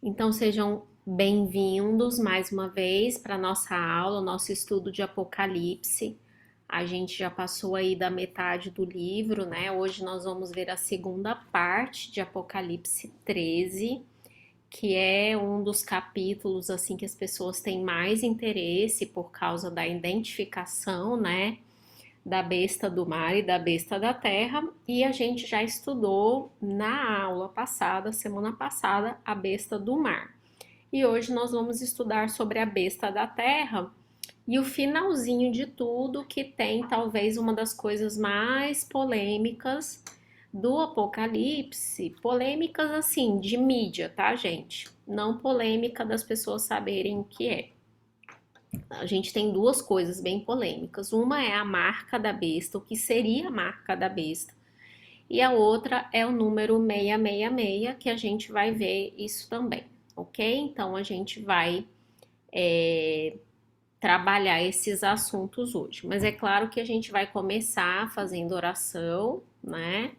Então sejam bem-vindos mais uma vez para nossa aula, nosso estudo de Apocalipse. A gente já passou aí da metade do livro, né? Hoje nós vamos ver a segunda parte de Apocalipse 13, que é um dos capítulos assim que as pessoas têm mais interesse por causa da identificação, né? Da besta do mar e da besta da terra, e a gente já estudou na aula passada, semana passada, a besta do mar. E hoje nós vamos estudar sobre a besta da terra e o finalzinho de tudo, que tem talvez uma das coisas mais polêmicas do Apocalipse, polêmicas assim de mídia, tá, gente? Não polêmica das pessoas saberem o que é. A gente tem duas coisas bem polêmicas. Uma é a marca da besta, o que seria a marca da besta, e a outra é o número 666, que a gente vai ver isso também, ok? Então a gente vai trabalhar esses assuntos hoje. Mas é claro que a gente vai começar fazendo oração, né?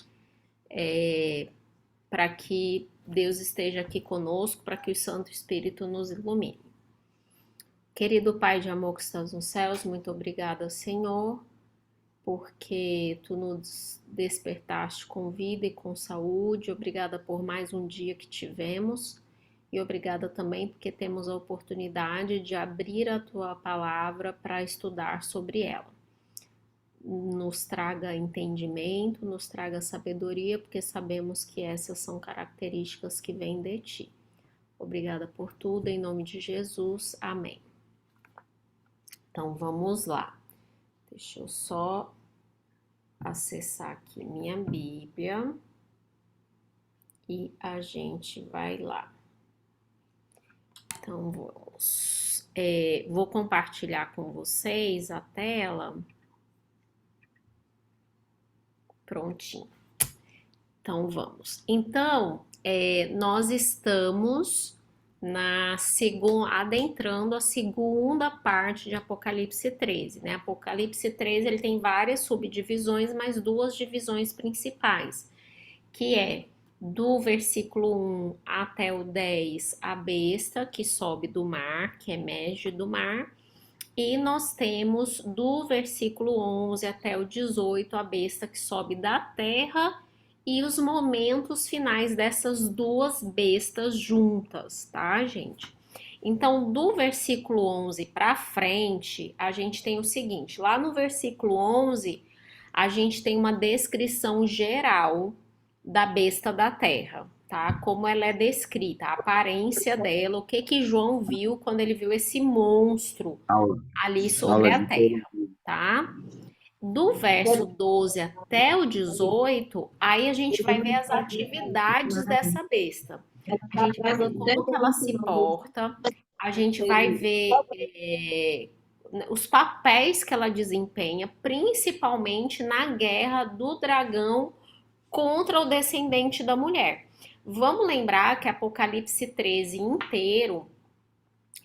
Para que Deus esteja aqui conosco, para que o Santo Espírito nos ilumine. Querido Pai de amor que estás nos céus, muito obrigada, Senhor, porque tu nos despertaste com vida e com saúde. Obrigada por mais um dia que tivemos. E obrigada também porque temos a oportunidade de abrir a tua palavra para estudar sobre ela. Nos traga entendimento, nos traga sabedoria, porque sabemos que essas são características que vêm de ti. Obrigada por tudo, em nome de Jesus. Amém. Então vamos lá. Deixa eu só acessar aqui minha Bíblia e a gente vai lá. Então vamos. Vou compartilhar com vocês a tela. Prontinho. Então vamos. Então, nós estamos adentrando a segunda parte de Apocalipse 13, né? Apocalipse 13 ele tem várias subdivisões, mas duas divisões principais, que é do versículo 1 até o 10, a besta que sobe do mar, que emerge do mar, e nós temos do versículo 11 até o 18, a besta que sobe da terra e os momentos finais dessas duas bestas juntas, tá, gente? Então, do versículo 11 para frente, a gente tem o seguinte: lá no versículo 11, a gente tem uma descrição geral da besta da terra, tá? Como ela é descrita, a aparência dela, o que que João viu quando ele viu esse monstro Aula, ali sobre aula a de terra, teologia. tá? Do verso 12 até o 18, aí a gente vai ver as atividades dessa besta. A gente vai ver como que ela se porta, a gente vai ver os papéis que ela desempenha, principalmente na guerra do dragão contra o descendente da mulher. Vamos lembrar que Apocalipse 13 inteiro,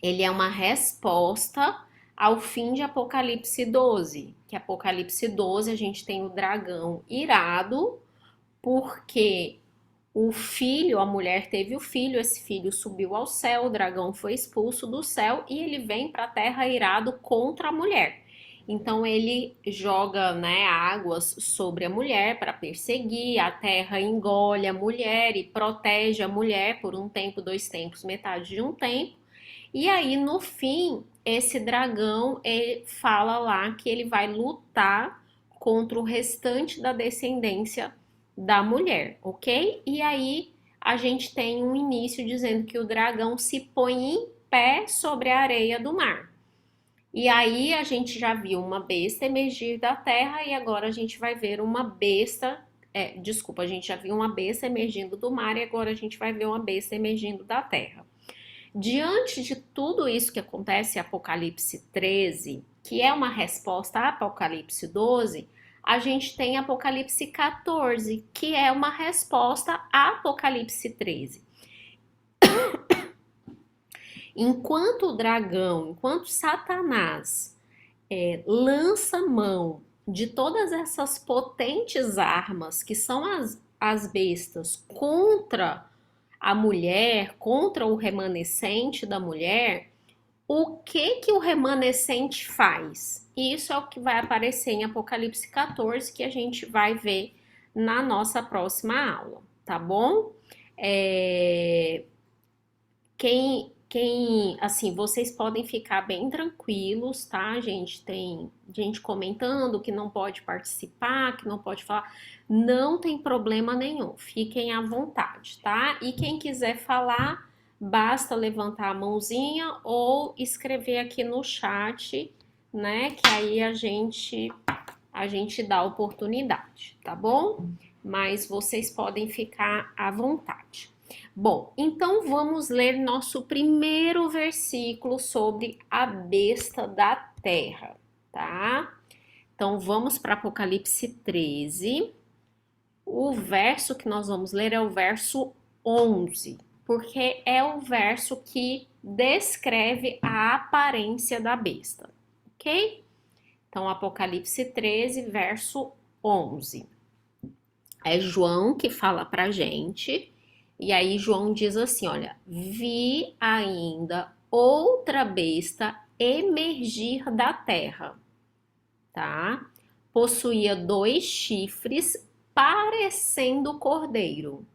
ele é uma resposta ao fim de Apocalipse 12. Que Apocalipse 12 a gente tem o dragão irado, porque o filho, a mulher teve o filho, esse filho subiu ao céu, o dragão foi expulso do céu e ele vem para a terra irado contra a mulher. Então ele joga, né, águas sobre a mulher para perseguir, a terra engole a mulher e protege a mulher por um tempo, dois tempos, metade de um tempo. E aí, no fim, esse dragão ele fala lá que ele vai lutar contra o restante da descendência da mulher, ok? E aí a gente tem um início dizendo que o dragão se põe em pé sobre a areia do mar. E aí a gente já viu uma besta emergir da terra e agora a gente vai ver uma besta. Desculpa, a gente já viu uma besta emergindo do mar e agora a gente vai ver uma besta emergindo da terra. Diante de tudo isso que acontece em Apocalipse 13, que é uma resposta a Apocalipse 12, a gente tem Apocalipse 14, que é uma resposta a Apocalipse 13. Enquanto o dragão, enquanto Satanás lança mão de todas essas potentes armas que são as bestas contra a mulher, contra o remanescente da mulher, o que que o remanescente faz? Isso é o que vai aparecer em Apocalipse 14, que a gente vai ver na nossa próxima aula, tá bom? É, assim, vocês podem ficar bem tranquilos, tá, gente? Tem gente comentando que não pode participar, que não pode falar. Não tem problema nenhum, fiquem à vontade, tá? E quem quiser falar, basta levantar a mãozinha ou escrever aqui no chat, né? Que aí a gente dá oportunidade, tá bom? Mas vocês podem ficar à vontade. Bom, então vamos ler nosso primeiro versículo sobre a besta da terra, tá? Então vamos para Apocalipse 13. O verso que nós vamos ler é o verso 11, porque é o verso que descreve a aparência da besta, ok? Então, Apocalipse 13, verso 11. É João que fala pra gente. E aí João diz assim, olha, vi ainda outra besta emergir da terra, tá? Possuía 2 chifres, parecendo cordeiro,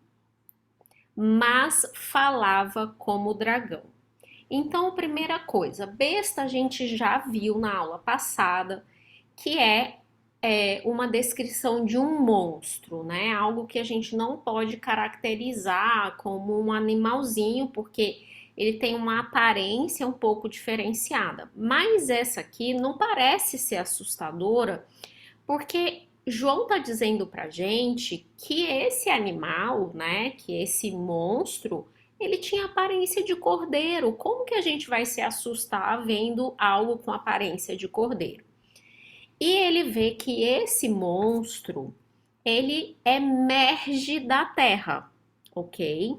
mas falava como dragão. Então, a primeira coisa, besta a gente já viu na aula passada, que é uma descrição de um monstro, né? Algo que a gente não pode caracterizar como um animalzinho, porque ele tem uma aparência um pouco diferenciada. Mas essa aqui não parece ser assustadora, porque João está dizendo pra gente que esse animal, né, que esse monstro, ele tinha aparência de cordeiro. Como que a gente vai se assustar vendo algo com aparência de cordeiro? E ele vê que esse monstro, ele emerge da terra, ok?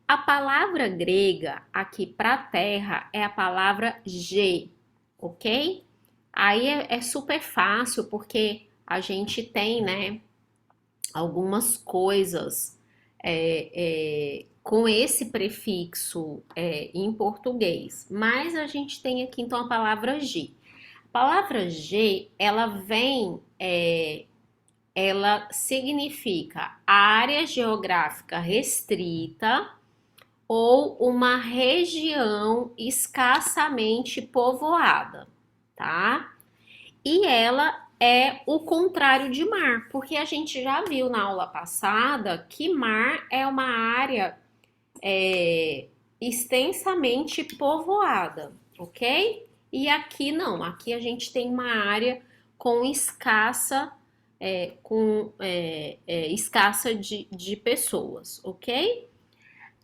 A palavra grega aqui para terra é a palavra ge, ok? Aí é super fácil porque a gente tem, né, algumas coisas com esse prefixo em português, mas a gente tem aqui então a palavra ge. A palavra G, ela significa área geográfica restrita ou uma região escassamente povoada, tá? E ela é o contrário de mar, porque a gente já viu na aula passada que mar é uma área extensamente povoada, ok? E aqui não, aqui a gente tem uma área com escassa de pessoas, ok?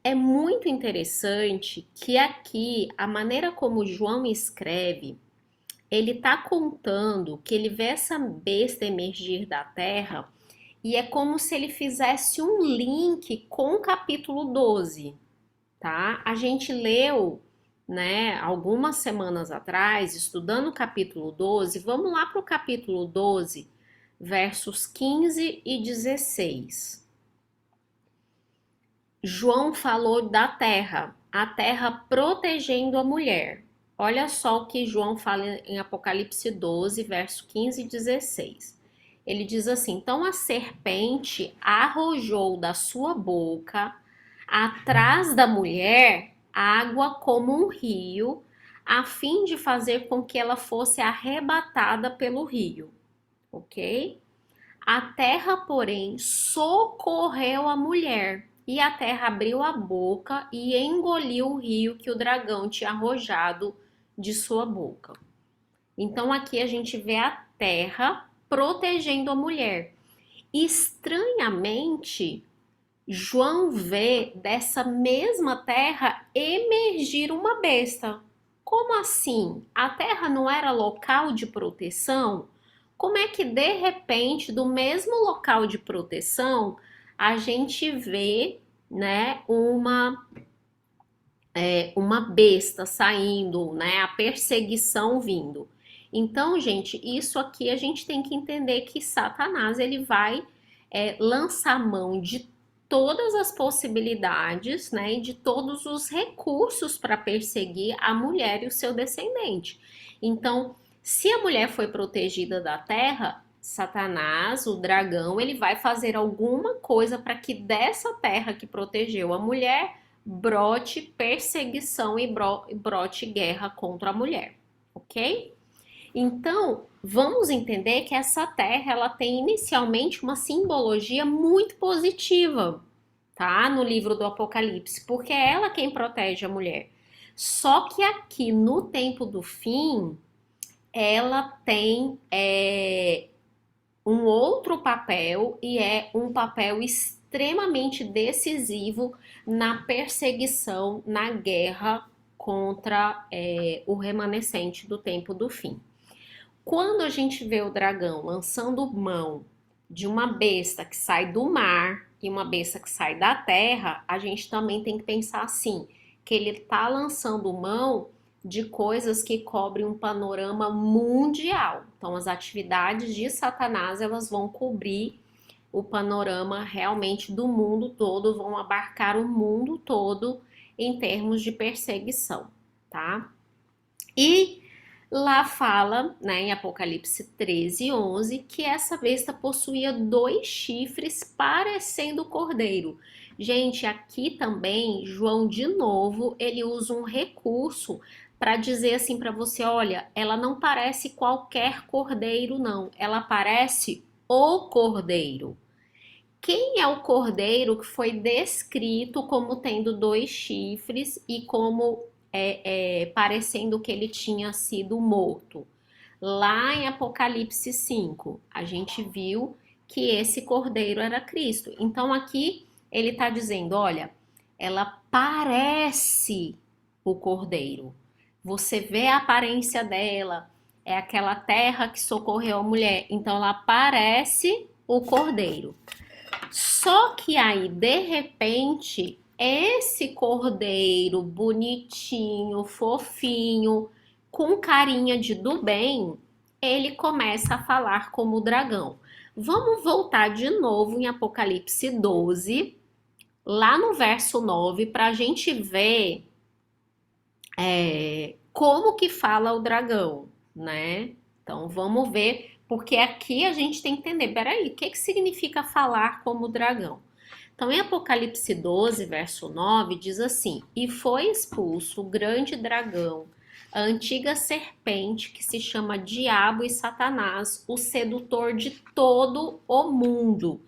É muito interessante que aqui a maneira como João escreve, ele tá contando que ele vê essa besta emergir da terra e é como se ele fizesse um link com o capítulo 12, tá? A gente leu, né, algumas semanas atrás, estudando o capítulo 12, vamos lá para o capítulo 12, versos 15 e 16. João falou da terra, a terra protegendo a mulher. Olha só o que João fala em Apocalipse 12, verso 15 e 16. Ele diz assim: então a serpente arrojou da sua boca, atrás da mulher, água como um rio, a fim de fazer com que ela fosse arrebatada pelo rio, ok? A terra, porém, socorreu a mulher, e a terra abriu a boca e engoliu o rio que o dragão tinha arrojado de sua boca. Então aqui a gente vê a terra protegendo a mulher. Estranhamente, João vê dessa mesma terra emergir uma besta. Como assim? A terra não era local de proteção? Como é que de repente, do mesmo local de proteção, a gente vê, né, uma besta saindo, né, a perseguição vindo? Então, gente, isso aqui a gente tem que entender que Satanás ele vai lançar mão de todas as possibilidades, né, e de todos os recursos para perseguir a mulher e o seu descendente. Então, se a mulher foi protegida da terra, Satanás, o dragão, ele vai fazer alguma coisa para que dessa terra que protegeu a mulher brote perseguição e brote guerra contra a mulher, ok? Então, vamos entender que essa terra ela tem inicialmente uma simbologia muito positiva, tá? No livro do Apocalipse, porque é ela quem protege a mulher. Só que aqui no tempo do fim, ela tem um outro papel e é um papel extremamente decisivo na perseguição, na guerra contra o remanescente do tempo do fim. Quando a gente vê o dragão lançando mão de uma besta que sai do mar e uma besta que sai da terra, a gente também tem que pensar assim, que ele está lançando mão de coisas que cobrem um panorama mundial. Então, as atividades de Satanás, elas vão cobrir o panorama realmente do mundo todo, vão abarcar o mundo todo em termos de perseguição, tá? E lá fala, né, em Apocalipse 13:11, que essa besta possuía 2 chifres parecendo cordeiro. Gente, aqui também, João, de novo, ele usa um recurso para dizer assim para você, olha, ela não parece qualquer cordeiro, não. Ela parece o cordeiro. Quem é o cordeiro que foi descrito como tendo 2 chifres e como parecendo que ele tinha sido morto? Lá em Apocalipse 5, a gente viu que esse cordeiro era Cristo. Então aqui ele está dizendo, olha, ela parece o cordeiro. Você vê a aparência dela, é aquela terra que socorreu a mulher. Então ela parece o cordeiro. Só que aí, de repente, esse cordeiro bonitinho, fofinho, com carinha de do bem, ele começa a falar como o dragão. Vamos voltar de novo em Apocalipse 12, lá no verso 9, para a gente ver como que fala o dragão, né? Então, vamos ver, porque aqui a gente tem que entender, peraí, o que significa falar como dragão? Então, em Apocalipse 12, verso 9, diz assim, e foi expulso o grande dragão, a antiga serpente que se chama Diabo e Satanás, o sedutor de todo o mundo.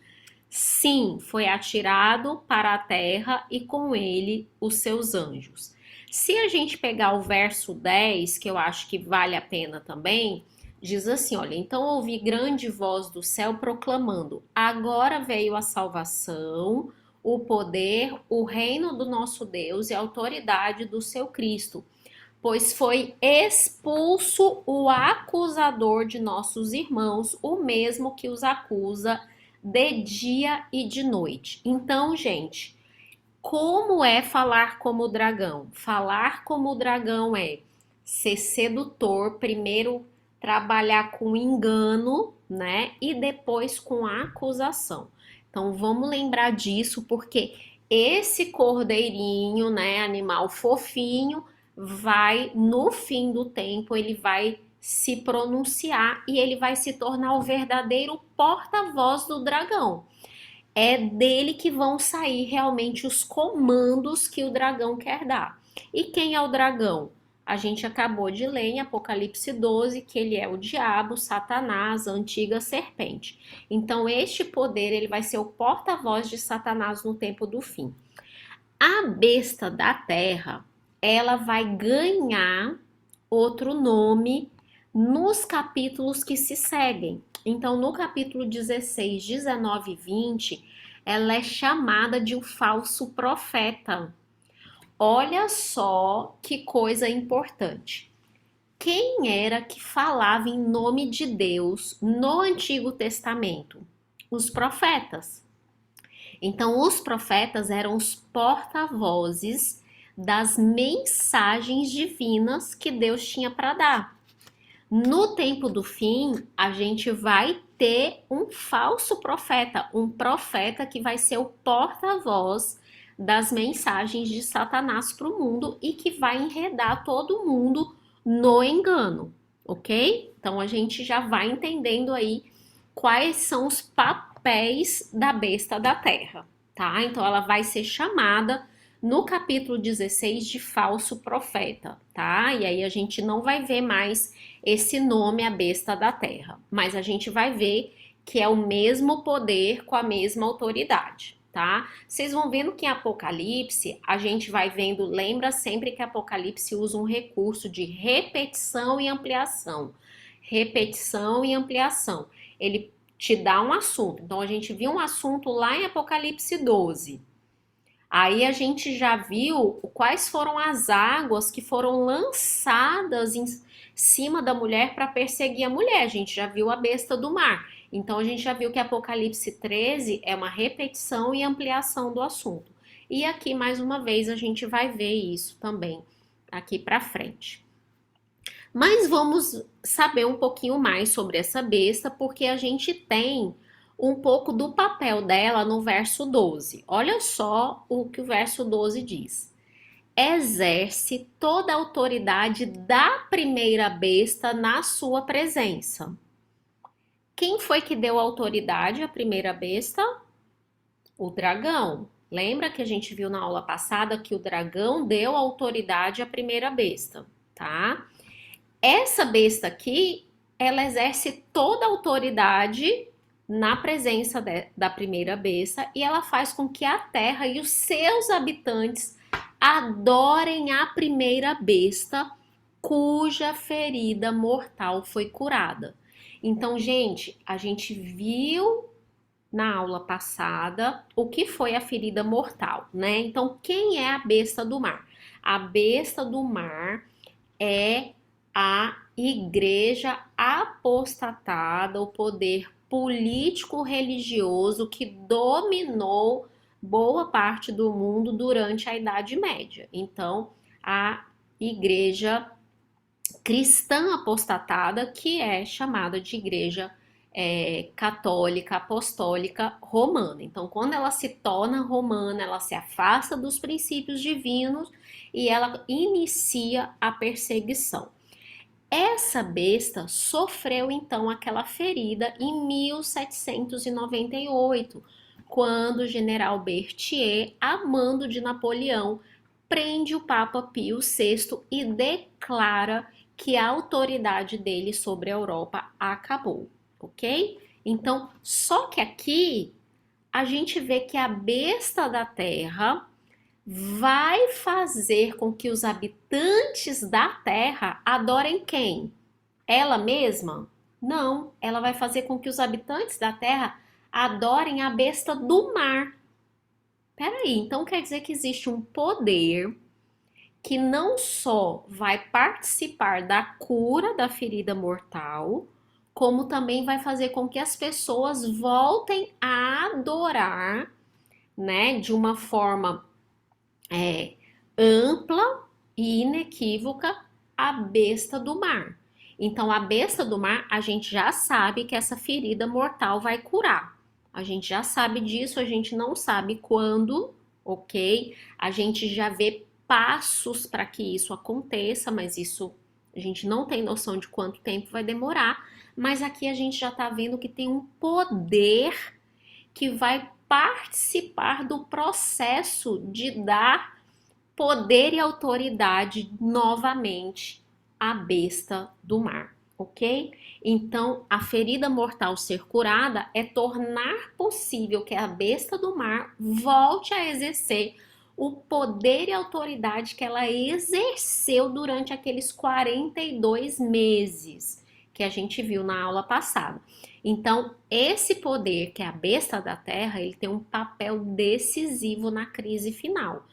Sim, foi atirado para a terra e com ele os seus anjos. Se a gente pegar o verso 10, que eu acho que vale a pena também, diz assim, olha, então ouvi grande voz do céu proclamando, agora veio a salvação, o poder, o reino do nosso Deus e a autoridade do seu Cristo, pois foi expulso o acusador de nossos irmãos, o mesmo que os acusa de dia e de noite. Então, gente, como é falar como o dragão? Falar como o dragão é ser sedutor, primeiro trabalhar com engano, né? E depois com a acusação. Então vamos lembrar disso, porque esse cordeirinho, né, animal fofinho, vai, no fim do tempo, ele vai se pronunciar e ele vai se tornar o verdadeiro porta-voz do dragão. É dele que vão sair realmente os comandos que o dragão quer dar. E quem é o dragão? A gente acabou de ler em Apocalipse 12 que ele é o diabo, Satanás, a antiga serpente. Então este poder ele vai ser o porta-voz de Satanás no tempo do fim. A besta da terra, ela vai ganhar outro nome nos capítulos que se seguem. Então, no capítulo 16, 19 e 20, ela é chamada de um falso profeta. Olha só que coisa importante. Quem era que falava em nome de Deus no Antigo Testamento? Os profetas. Então, os profetas eram os porta-vozes das mensagens divinas que Deus tinha para dar. No tempo do fim, a gente vai ter um falso profeta, um profeta que vai ser o porta-voz das mensagens de Satanás para o mundo e que vai enredar todo mundo no engano, ok? Então a gente já vai entendendo aí quais são os papéis da besta da terra, tá? Então ela vai ser chamada no capítulo 16 de falso profeta, tá? E aí a gente não vai ver mais esse nome, a besta da terra, mas a gente vai ver que é o mesmo poder com a mesma autoridade, tá? Vocês vão vendo que em Apocalipse a gente vai vendo, lembra sempre que Apocalipse usa um recurso de repetição e ampliação. Repetição e ampliação. Ele te dá um assunto. Então a gente viu um assunto lá em Apocalipse 12. Aí a gente já viu quais foram as águas que foram lançadas em cima da mulher para perseguir a mulher. A gente já viu a besta do mar. Então a gente já viu que Apocalipse 13 é uma repetição e ampliação do assunto. E aqui mais uma vez a gente vai ver isso também aqui para frente. Mas vamos saber um pouquinho mais sobre essa besta, porque a gente tem um pouco do papel dela no verso 12. Olha só o que o verso 12 diz. Exerce toda a autoridade da primeira besta na sua presença. Quem foi que deu autoridade à primeira besta? O dragão. Lembra que a gente viu na aula passada que o dragão deu autoridade à primeira besta, tá? Essa besta aqui, ela exerce toda a autoridade na presença da primeira besta e ela faz com que a terra e os seus habitantes adorem a primeira besta cuja ferida mortal foi curada. Então, gente, a gente viu na aula passada o que foi a ferida mortal, né? Então, quem é a besta do mar? A besta do mar é a igreja apostatada, o poder político-religioso que dominou boa parte do mundo durante a Idade Média. Então, a igreja cristã apostatada, que é chamada de igreja católica, apostólica, romana. Então, quando ela se torna romana, ela se afasta dos princípios divinos e ela inicia a perseguição. Essa besta sofreu então aquela ferida em 1798, quando o general Berthier, a mando de Napoleão, prende o Papa Pio VI e declara que a autoridade dele sobre a Europa acabou, ok? Então, só que aqui a gente vê que a besta da terra vai fazer com que os habitantes da terra adorem quem? Ela mesma? Não, ela vai fazer com que os habitantes da terra adorem a besta do mar. Peraí, então quer dizer que existe um poder que não só vai participar da cura da ferida mortal, como também vai fazer com que as pessoas voltem a adorar, né, de uma forma ampla e inequívoca a besta do mar. Então, a besta do mar, a gente já sabe que essa ferida mortal vai curar. A gente já sabe disso, a gente não sabe quando, ok? A gente já vê passos para que isso aconteça, mas isso a gente não tem noção de quanto tempo vai demorar. Mas aqui a gente já está vendo que tem um poder que vai participar do processo de dar poder e autoridade novamente à besta do mar, ok? Então, a ferida mortal ser curada é tornar possível que a besta do mar volte a exercer o poder e autoridade que ela exerceu durante aqueles 42 meses que a gente viu na aula passada. Então, esse poder, que é a besta da terra, ele tem um papel decisivo na crise final.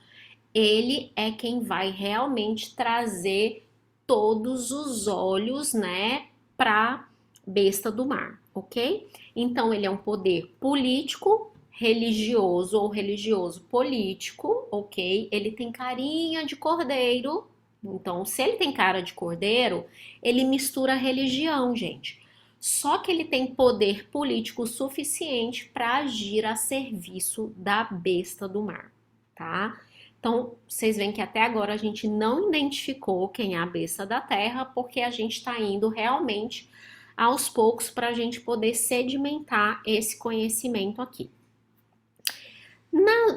Ele é quem vai realmente trazer todos os olhos, né, para besta do mar, ok? Então, ele é um poder político, religioso ou religioso político, ok? Ele tem carinha de cordeiro. Então, se ele tem cara de cordeiro, ele mistura religião, gente. só que ele tem poder político suficiente para agir a serviço da besta do mar, tá? Então, vocês veem que até agora a gente não identificou quem é a besta da terra, porque a gente está indo realmente aos poucos para a gente poder sedimentar esse conhecimento aqui.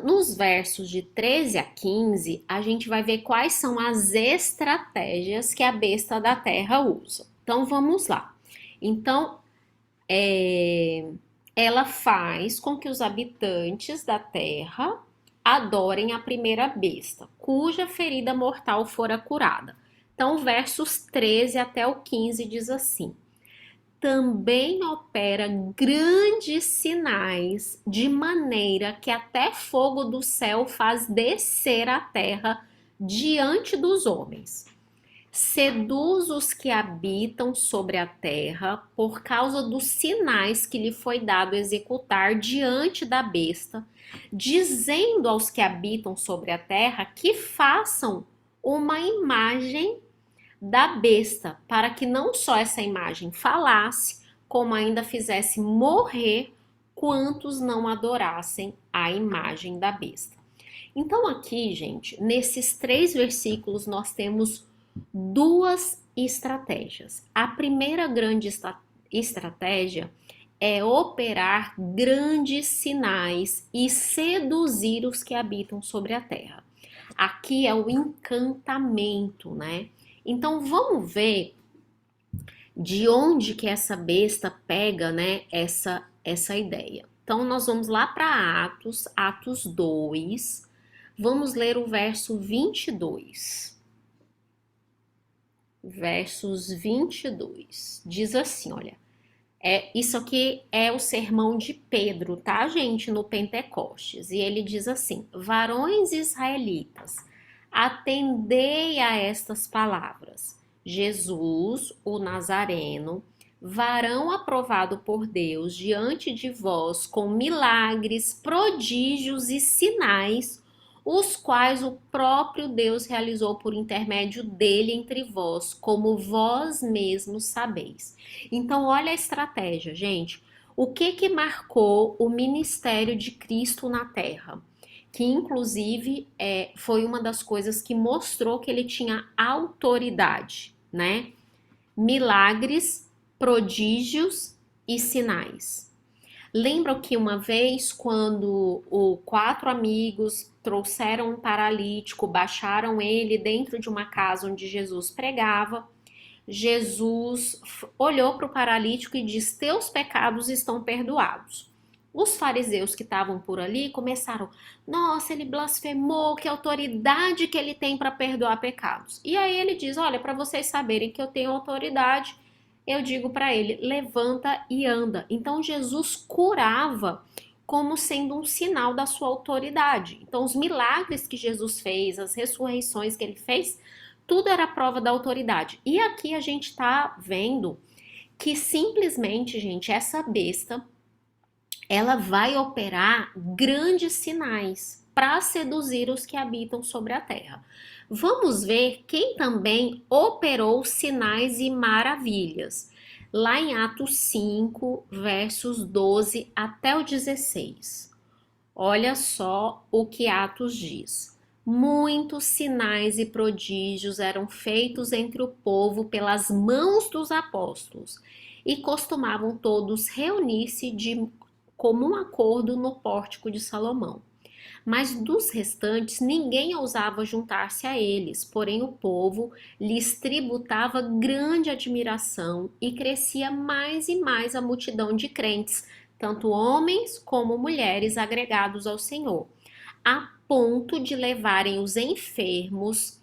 Nos versos de 13 a 15, a gente vai ver quais são as estratégias que a besta da terra usa. Então, vamos lá. Então, ela faz com que os habitantes da terra adorem a primeira besta, cuja ferida mortal fora curada. Então, versos 13 até o 15 diz assim: também opera grandes sinais, de maneira que até fogo do céu faz descer a terra diante dos homens. Seduz os que habitam sobre a terra por causa dos sinais que lhe foi dado executar diante da besta, dizendo aos que habitam sobre a terra que façam uma imagem da besta, para que não só essa imagem falasse, como ainda fizesse morrer quantos não adorassem a imagem da besta. Então aqui, gente, nesses 3 versículos nós temos 2 estratégias. A primeira grande estratégia é operar grandes sinais e seduzir os que habitam sobre a terra. Aqui é o encantamento, né? Então vamos ver de onde que essa besta pega, né, essa ideia. Então nós vamos lá para Atos 2, vamos ler o verso 22. Versos 22. Diz assim, olha, isso aqui é o sermão de Pedro, tá, gente, no Pentecostes. E ele diz assim: varões israelitas, atendei a estas palavras. Jesus, o Nazareno, varão aprovado por Deus diante de vós com milagres, prodígios e sinais, os quais o próprio Deus realizou por intermédio dele entre vós, como vós mesmos sabeis. Então, olha a estratégia, gente. O que marcou o ministério de Cristo na Terra? Que inclusive foi uma das coisas que mostrou que ele tinha autoridade, né? Milagres, prodígios e sinais. Lembram que uma vez, quando os 4 amigos trouxeram um paralítico, baixaram ele dentro de uma casa onde Jesus pregava, Jesus olhou para o paralítico e disse: teus pecados estão perdoados. Os fariseus que estavam por ali começaram: nossa, ele blasfemou, que autoridade que ele tem para perdoar pecados. E aí ele diz: olha, para vocês saberem que eu tenho autoridade, eu digo para ele: levanta e anda. Então Jesus curava como sendo um sinal da sua autoridade. Então os milagres que Jesus fez, as ressurreições que ele fez, tudo era prova da autoridade. E aqui a gente está vendo que simplesmente, gente, essa besta, ela vai operar grandes sinais para seduzir os que habitam sobre a terra. Vamos ver quem também operou sinais e maravilhas. Lá em Atos 5, versos 12 até o 16. Olha só o que Atos diz. Muitos sinais e prodígios eram feitos entre o povo pelas mãos dos apóstolos, e costumavam todos reunir-se de comum acordo no pórtico de Salomão. Mas dos restantes ninguém ousava juntar-se a eles, porém o povo lhes tributava grande admiração e crescia mais e mais a multidão de crentes, tanto homens como mulheres agregados ao Senhor, a ponto de levarem os enfermos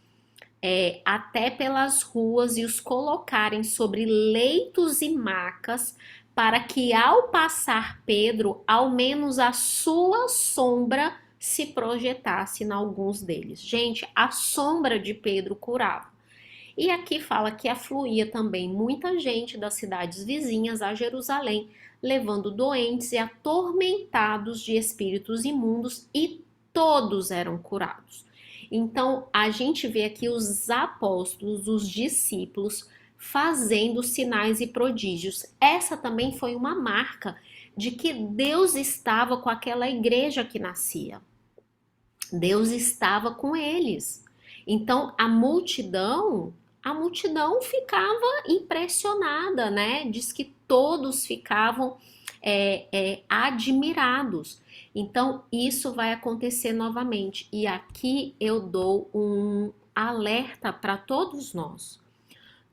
até pelas ruas e os colocarem sobre leitos e macas, para que ao passar Pedro, ao menos a sua sombra se projetasse em alguns deles. Gente, a sombra de Pedro curava. E aqui fala que afluía também muita gente das cidades vizinhas a Jerusalém, levando doentes e atormentados de espíritos imundos, e todos eram curados. Então, a gente vê aqui os apóstolos, os discípulos, fazendo sinais e prodígios. Essa também foi uma marca de que Deus estava com aquela igreja que nascia. Deus estava com eles. Então a multidão ficava impressionada, né? Diz que todos ficavam admirados. Então isso vai acontecer novamente. E aqui eu dou um alerta para todos nós.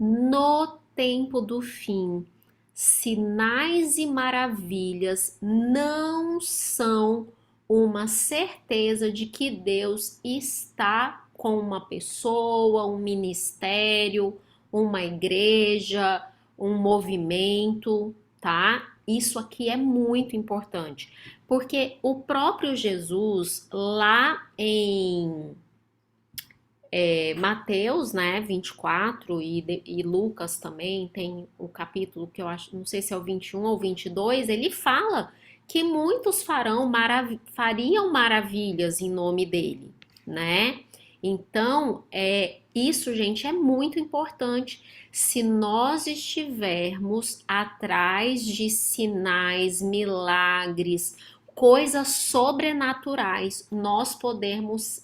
No tempo do fim, sinais e maravilhas não são uma certeza de que Deus está com uma pessoa, um ministério, uma igreja, um movimento, tá? Isso aqui é muito importante, porque o próprio Jesus, lá em Mateus, né, 24 e Lucas também tem o capítulo que eu acho, não sei se é o 21 ou 22, ele fala que muitos fariam maravilhas em nome dele, né? Então, isso, gente, é muito importante. Se nós estivermos atrás de sinais, milagres, coisas sobrenaturais, nós podemos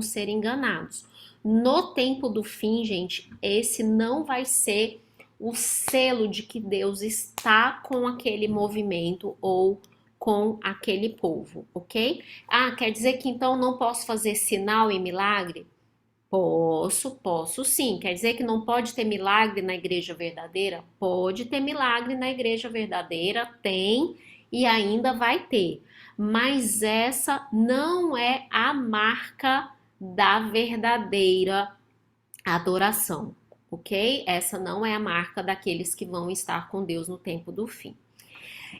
ser enganados. No tempo do fim, gente, esse não vai ser o selo de que Deus está com aquele movimento ou com aquele povo, ok? Ah, quer dizer que então não posso fazer sinal e milagre? Posso sim. Quer dizer que não pode ter milagre na igreja verdadeira? Pode ter milagre na igreja verdadeira, tem e ainda vai ter. Mas essa não é a marca da verdadeira adoração, ok? Essa não é a marca daqueles que vão estar com Deus no tempo do fim.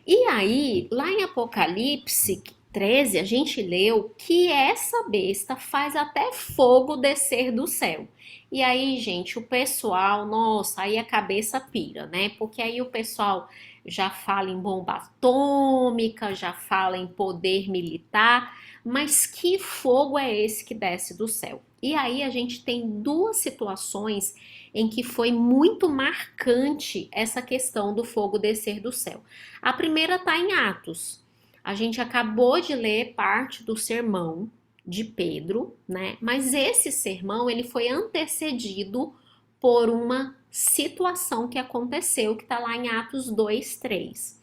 E aí, lá em Apocalipse 13, a gente leu que essa besta faz até fogo descer do céu. E aí, gente, o pessoal, nossa, aí a cabeça pira, né? Porque aí o pessoal já fala em bomba atômica, já fala em poder militar, mas que fogo é esse que desce do céu? E aí a gente tem duas situações em que foi muito marcante essa questão do fogo descer do céu. A primeira está em Atos. A gente acabou de ler parte do sermão de Pedro, né? Mas esse sermão ele foi antecedido por uma situação que aconteceu, que está lá em Atos 2:3,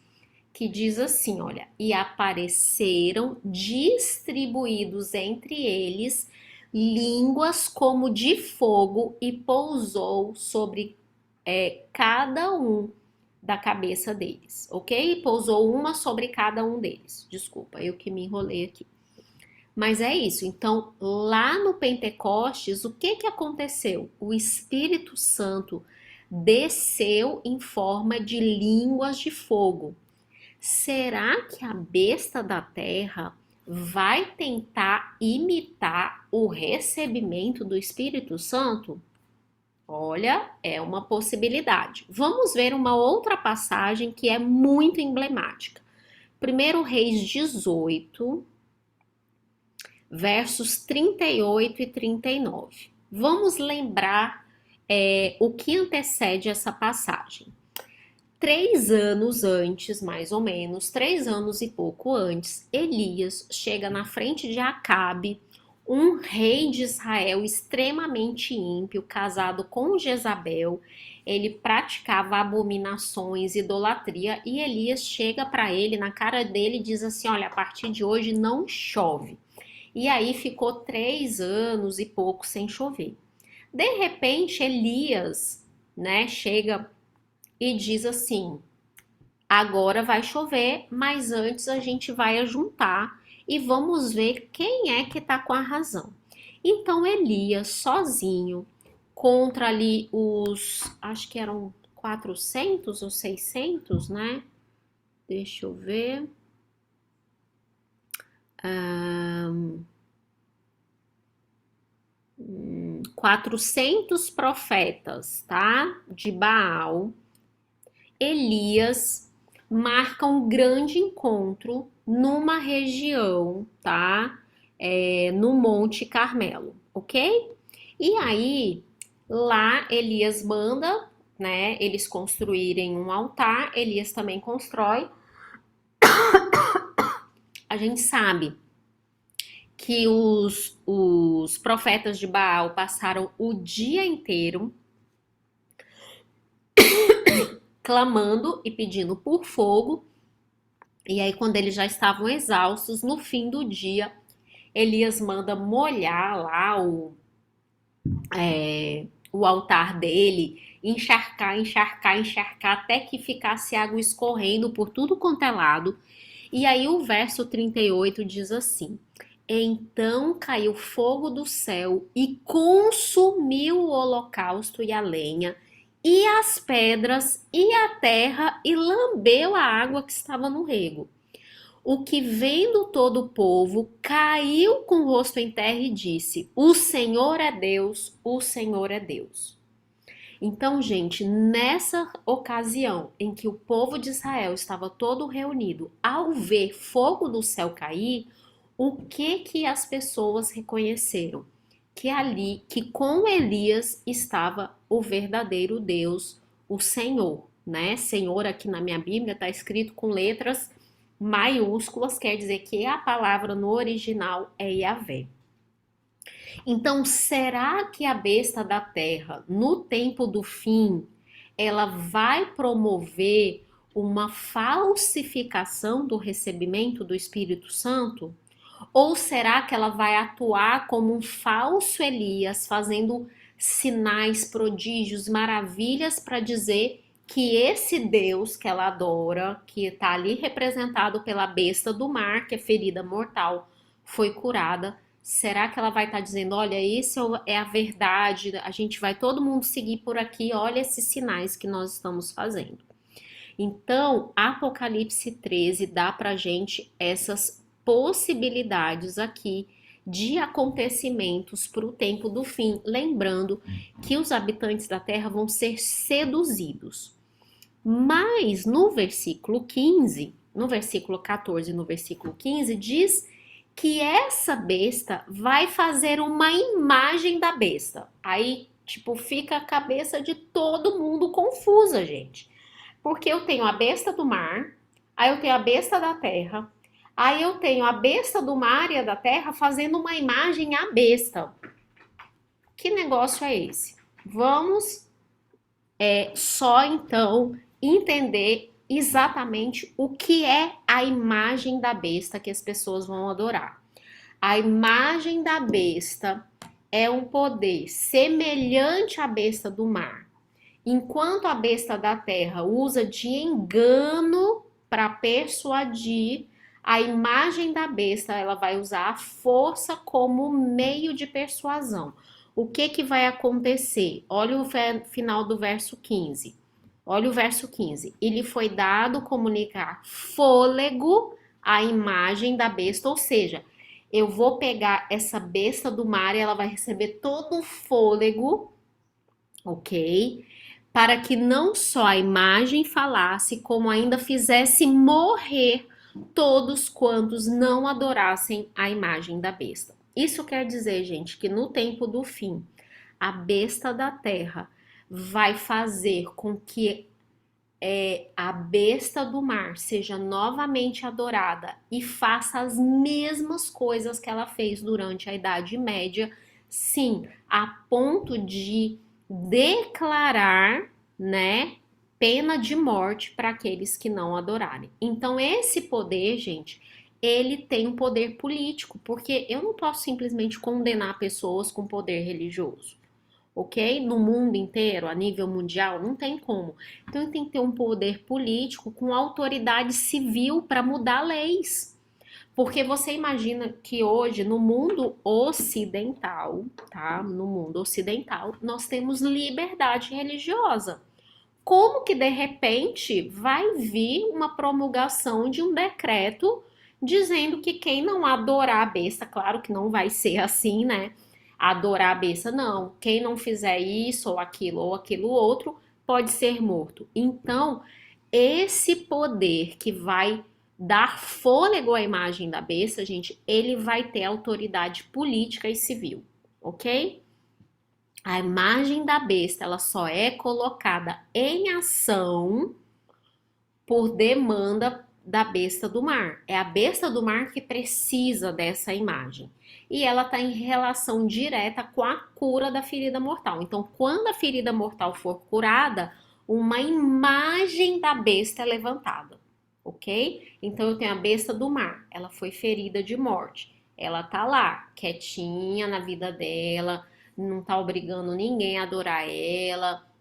que diz assim, olha, e apareceram distribuídos entre eles línguas como de fogo e pousou sobre cada um da cabeça deles, ok? Pousou uma sobre cada um deles. Desculpa, eu que me enrolei aqui. Mas é isso. Então, lá no Pentecostes, o que aconteceu? O Espírito Santo desceu em forma de línguas de fogo. Será que a besta da terra vai tentar imitar o recebimento do Espírito Santo? Olha, é uma possibilidade. Vamos ver uma outra passagem que é muito emblemática. 1 Reis 18, versos 38 e 39. Vamos lembrar o que antecede essa passagem. 3 anos antes, mais ou menos, 3 anos e pouco antes, Elias chega na frente de Acabe, um rei de Israel extremamente ímpio, casado com Jezabel. Ele praticava abominações, idolatria, e Elias chega para ele, na cara dele, e diz assim, olha, a partir de hoje não chove. E aí ficou 3 anos e pouco sem chover. De repente, Elias, né, chega e diz assim, agora vai chover, mas antes a gente vai ajuntar e vamos ver quem é que tá com a razão. Então Elias, sozinho, contra ali acho que eram 400 ou 600, né? Deixa eu ver. 400 profetas, tá? De Baal. Elias marca um grande encontro numa região, tá? No Monte Carmelo, ok? E aí, lá Elias manda né, eles construírem um altar, Elias também constrói. A gente sabe que os profetas de Baal passaram o dia inteiro clamando e pedindo por fogo. E aí, quando eles já estavam exaustos, no fim do dia, Elias manda molhar lá o altar dele, encharcar, encharcar, encharcar, até que ficasse água escorrendo por tudo quanto é lado. E aí o verso 38 diz assim: Então caiu fogo do céu e consumiu o holocausto e a lenha, e as pedras e a terra, e lambeu a água que estava no rego. O que vendo todo o povo caiu com o rosto em terra e disse: O Senhor é Deus, o Senhor é Deus. Então, gente, nessa ocasião em que o povo de Israel estava todo reunido, ao ver fogo do céu cair, o que as pessoas reconheceram? Que ali, que com Elias estava o verdadeiro Deus, o Senhor, né? Senhor aqui na minha Bíblia está escrito com letras maiúsculas, quer dizer que a palavra no original é Yahvé. Então, será que a besta da terra, no tempo do fim, ela vai promover uma falsificação do recebimento do Espírito Santo? Ou será que ela vai atuar como um falso Elias, fazendo sinais, prodígios, maravilhas para dizer que esse Deus que ela adora, que está ali representado pela besta do mar, que é ferida mortal, foi curada? Será que ela vai estar dizendo, olha, isso é a verdade, a gente vai todo mundo seguir por aqui, olha esses sinais que nós estamos fazendo. Então, Apocalipse 13 dá pra gente essas possibilidades aqui de acontecimentos para o tempo do fim, lembrando que os habitantes da terra vão ser seduzidos. Mas no versículo 15, no versículo 14 e no versículo 15, diz que essa besta vai fazer uma imagem da besta. Aí, tipo, fica a cabeça de todo mundo confusa, gente. Porque eu tenho a besta do mar, aí eu tenho a besta da terra, aí eu tenho a besta do mar e a da terra fazendo uma imagem à besta. Que negócio é esse? Vamos só então entender exatamente o que é a imagem da besta que as pessoas vão adorar. A imagem da besta é um poder semelhante à besta do mar. Enquanto a besta da terra usa de engano para persuadir, a imagem da besta ela vai usar a força como meio de persuasão. O que vai acontecer? Olha o final do verso 15. Olha o verso 15. E lhe foi dado comunicar fôlego à imagem da besta, ou seja, eu vou pegar essa besta do mar e ela vai receber todo o fôlego, ok? Para que não só a imagem falasse, como ainda fizesse morrer todos quantos não adorassem a imagem da besta. Isso quer dizer, gente, que no tempo do fim, a besta da terra vai fazer com que a besta do mar seja novamente adorada e faça as mesmas coisas que ela fez durante a Idade Média, sim, a ponto de declarar, né, pena de morte para aqueles que não adorarem. Então esse poder, gente, ele tem um poder político, porque eu não posso simplesmente condenar pessoas com poder religioso. Ok? No mundo inteiro, a nível mundial, não tem como. Então tem que ter um poder político com autoridade civil para mudar leis. Porque você imagina que hoje, no mundo ocidental, tá? No mundo ocidental, nós temos liberdade religiosa. Como que de repente vai vir uma promulgação de um decreto dizendo que quem não adorar a besta, claro que não vai ser assim, né? Adorar a besta, não. Quem não fizer isso ou aquilo outro, pode ser morto. Então, esse poder que vai dar fôlego à imagem da besta, gente, ele vai ter autoridade política e civil, ok? A imagem da besta, ela só é colocada em ação por demanda da besta do mar. É a besta do mar que precisa dessa imagem. E ela está em relação direta com a cura da ferida mortal. Então, quando a ferida mortal for curada, uma imagem da besta é levantada, ok? Então, eu tenho a besta do mar, ela foi ferida de morte. Ela tá lá, quietinha na vida dela, não tá obrigando ninguém a adorar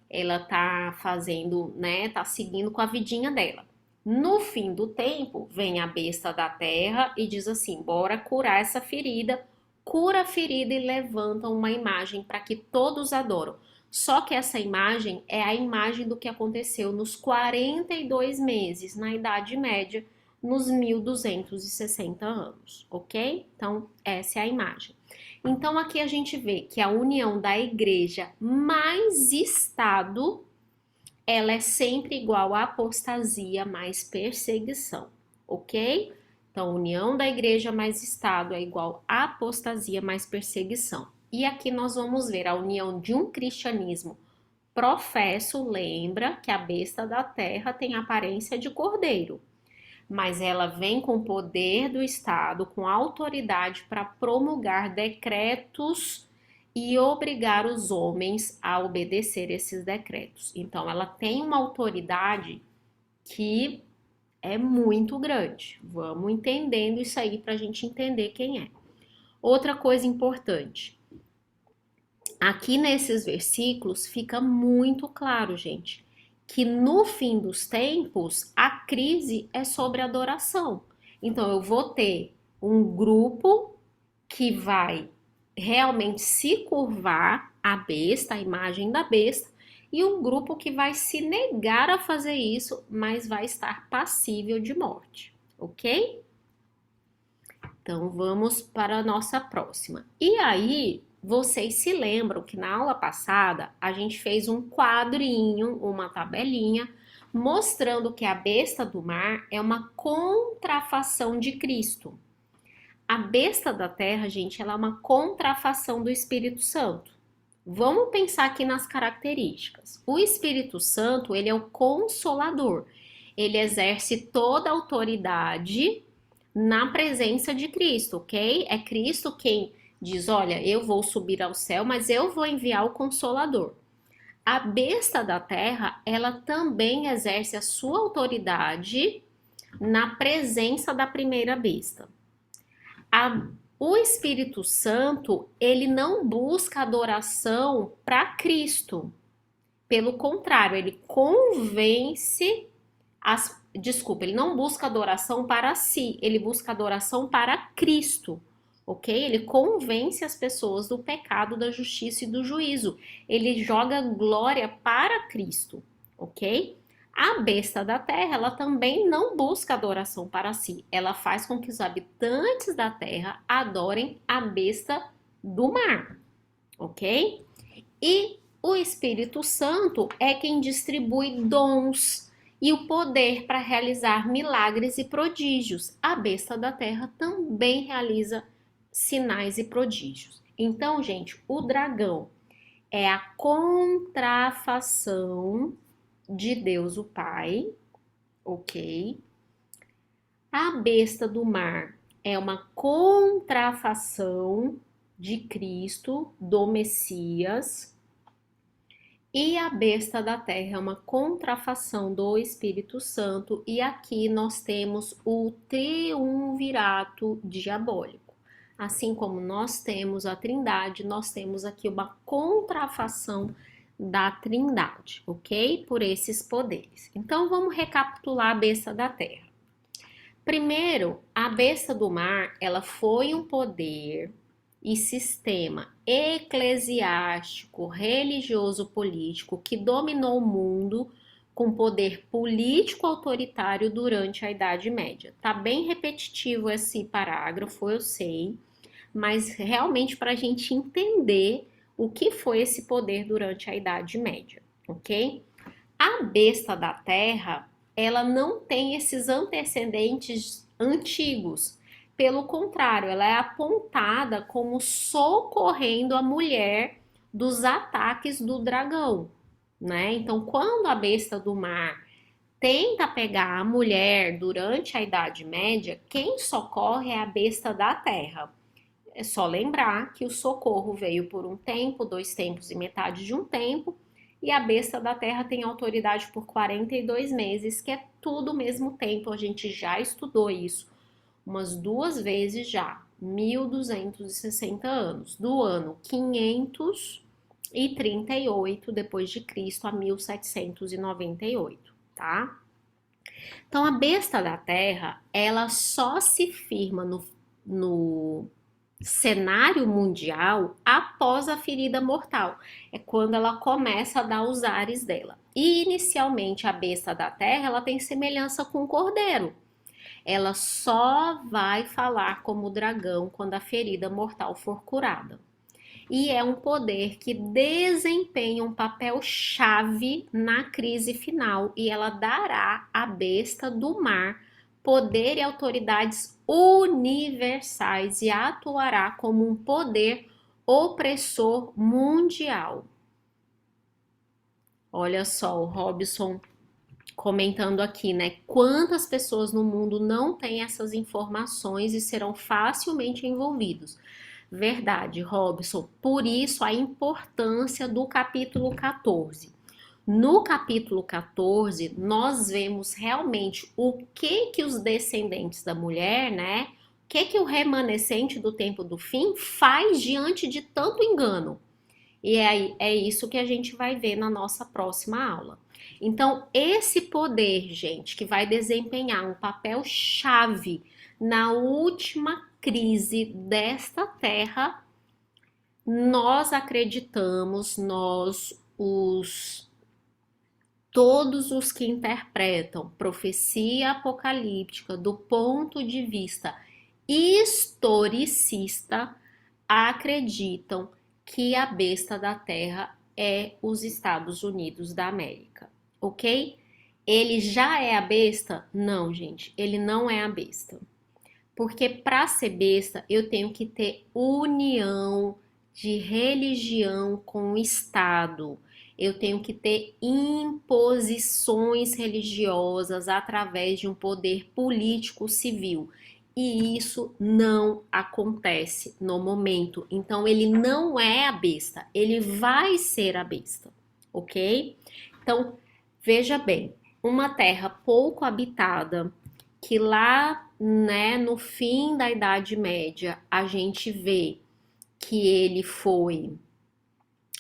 ela tá fazendo, né, tá seguindo com a vidinha dela. No fim do tempo, vem a besta da terra e diz assim: bora curar essa ferida. Cura a ferida e levanta uma imagem para que todos adoram. Só que essa imagem é a imagem do que aconteceu nos 42 meses, na Idade Média, nos 1260 anos, ok? Então, essa é a imagem. Então, aqui a gente vê que a união da igreja mais Estado, ela é sempre igual a apostasia mais perseguição, ok? Então, união da igreja mais Estado é igual a apostasia mais perseguição. E aqui nós vamos ver a união de um cristianismo professo, lembra que a besta da terra tem aparência de cordeiro, mas ela vem com poder do Estado, com autoridade para promulgar decretos e obrigar os homens a obedecer esses decretos. Então, ela tem uma autoridade que é muito grande. Vamos entendendo isso aí para a gente entender quem é. Outra coisa importante. Aqui nesses versículos fica muito claro, gente, que no fim dos tempos a crise é sobre adoração. Então eu vou ter um grupo que vai realmente se curvar à besta, à imagem da besta, e um grupo que vai se negar a fazer isso, mas vai estar passível de morte, ok? Então vamos para a nossa próxima. E aí, vocês se lembram que na aula passada a gente fez um quadrinho, uma tabelinha, mostrando que a besta do mar é uma contrafação de Cristo. A besta da terra, gente, ela é uma contrafação do Espírito Santo. Vamos pensar aqui nas características. O Espírito Santo, ele é o consolador. Ele exerce toda a autoridade na presença de Cristo, ok? É Cristo quem diz: olha, eu vou subir ao céu, mas eu vou enviar o Consolador. A besta da terra, ela também exerce a sua autoridade na presença da primeira besta. O Espírito Santo, ele não busca adoração para Cristo. Pelo contrário, ele convence ele não busca adoração para si, ele busca adoração para Cristo, ok? Ele convence as pessoas do pecado, da justiça e do juízo. Ele joga glória para Cristo, ok? A besta da terra, ela também não busca adoração para si. Ela faz com que os habitantes da terra adorem a besta do mar, ok? E o Espírito Santo é quem distribui dons e o poder para realizar milagres e prodígios. A besta da terra também realiza sinais e prodígios. Então, gente, o dragão é a contrafação de Deus o Pai, ok? A besta do mar é uma contrafação de Cristo, do Messias. E a besta da terra é uma contrafação do Espírito Santo, e aqui nós temos o triunvirato diabólico. Assim como nós temos a Trindade, nós temos aqui uma contrafação da Trindade, ok? Por esses poderes. Então vamos recapitular a besta da terra. Primeiro, a besta do mar, ela foi um poder e sistema eclesiástico, religioso, político que dominou o mundo com poder político autoritário durante a Idade Média. Tá bem repetitivo esse parágrafo, eu sei, mas realmente para a gente entender o que foi esse poder durante a Idade Média, ok? A besta da terra, ela não tem esses antecedentes antigos. Pelo contrário, ela é apontada como socorrendo a mulher dos ataques do dragão, né? Então, quando a besta do mar tenta pegar a mulher durante a Idade Média, quem socorre é a besta da terra. É só lembrar que o socorro veio por um tempo, 2 tempos e metade de um tempo, e a besta da terra tem autoridade por 42 meses, que é tudo ao mesmo tempo. A gente já estudou isso umas 2 vezes já. 1260 anos, do ano 538 depois de Cristo a 1798, tá? Então a besta da terra, ela só se firma no cenário mundial após a ferida mortal. É quando ela começa a dar os ares dela. E inicialmente a besta da terra, ela tem semelhança com o cordeiro. Ela só vai falar como dragão quando a ferida mortal for curada. E é um poder que desempenha um papel chave na crise final e ela dará à besta do mar poder e autoridades universais e atuará como um poder opressor mundial. Olha só, o Robson comentando aqui, né? Quantas pessoas no mundo não têm essas informações e serão facilmente envolvidos. Verdade, Robson. Por isso a importância do capítulo 14. No capítulo 14, nós vemos realmente o que os descendentes da mulher, né? O que o remanescente do tempo do fim faz diante de tanto engano. E é isso que a gente vai ver na nossa próxima aula. Então, esse poder, gente, que vai desempenhar um papel chave na última crise desta terra, nós acreditamos, todos os que interpretam profecia apocalíptica do ponto de vista historicista, acreditam que a besta da terra é os Estados Unidos da América, ok? Ele já é a besta? Não, gente, ele não é a besta. Porque para ser besta, eu tenho que ter união de religião com o Estado. Eu tenho que ter imposições religiosas através de um poder político civil. E isso não acontece no momento. Então, ele não é a besta, ele vai ser a besta, ok? Então, veja bem, uma terra pouco habitada, que lá, né, no fim da Idade Média, a gente vê que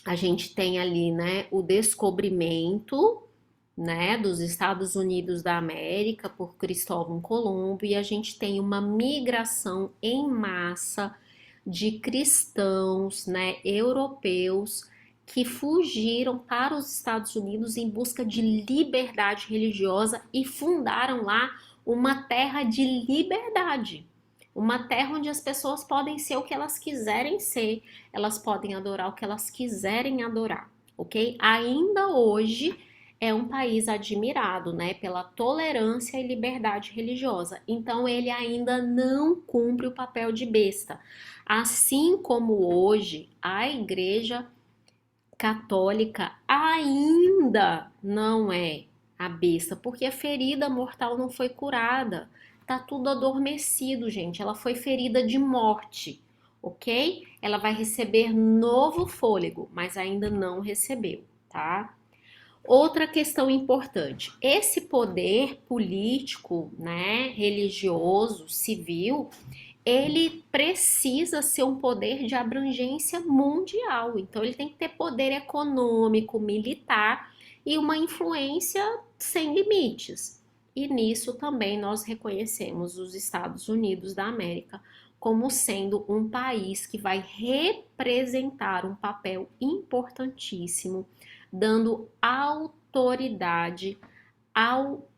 a gente tem ali, né, o descobrimento, né, dos Estados Unidos da América por Cristóvão Colombo e a gente tem uma migração em massa de cristãos, né, europeus que fugiram para os Estados Unidos em busca de liberdade religiosa e fundaram lá uma terra de liberdade. Uma terra onde as pessoas podem ser o que elas quiserem ser, elas podem adorar o que elas quiserem adorar, ok? Ainda hoje é um país admirado, né, pela tolerância e liberdade religiosa. Então ele ainda não cumpre o papel de besta. Assim como hoje a Igreja Católica ainda não é a besta, porque a ferida mortal não foi curada. Tá tudo adormecido, gente. Ela foi ferida de morte, ok? Ela vai receber novo fôlego, mas ainda não recebeu, tá? Outra questão importante: esse poder político, né, religioso, civil, ele precisa ser um poder de abrangência mundial. Então, ele tem que ter poder econômico, militar e uma influência sem limites. E nisso também nós reconhecemos os Estados Unidos da América como sendo um país que vai representar um papel importantíssimo, dando autoridade ao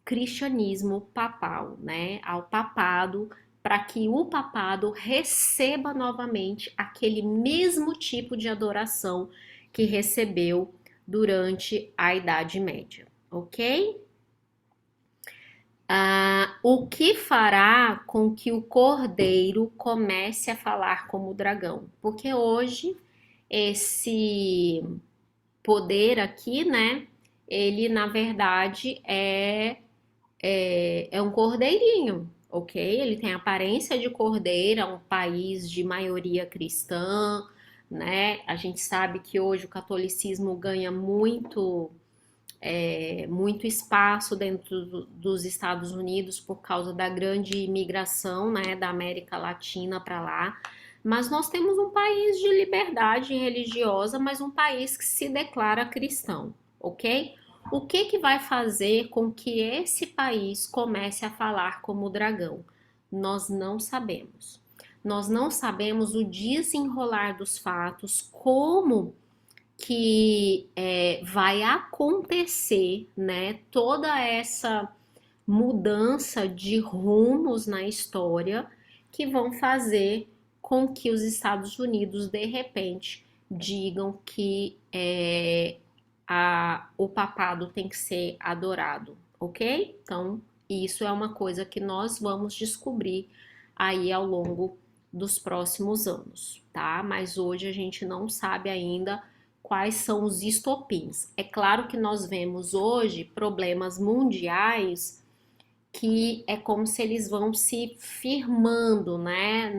cristianismo papal, né? Ao papado, para que o papado receba novamente aquele mesmo tipo de adoração que recebeu durante a Idade Média, ok? O que fará com que o cordeiro comece a falar como o dragão? Porque hoje esse poder aqui, né? Ele, na verdade, é um cordeirinho, ok? Ele tem aparência de cordeiro, é um país de maioria cristã, né? A gente sabe que hoje o catolicismo ganha muito espaço dentro dos Estados Unidos por causa da grande imigração, né, da América Latina para lá. Mas nós temos um país de liberdade religiosa, mas um país que se declara cristão, ok? O que que vai fazer com que esse país comece a falar como o dragão? Nós não sabemos. Nós não sabemos o desenrolar dos fatos, como que vai acontecer, né, toda essa mudança de rumos na história que vão fazer com que os Estados Unidos de repente digam que o papado tem que ser adorado, ok? Então, isso é uma coisa que nós vamos descobrir aí ao longo dos próximos anos, tá? Mas hoje a gente não sabe ainda quais são os estopins. É claro que nós vemos hoje problemas mundiais que é como se eles vão se firmando, né,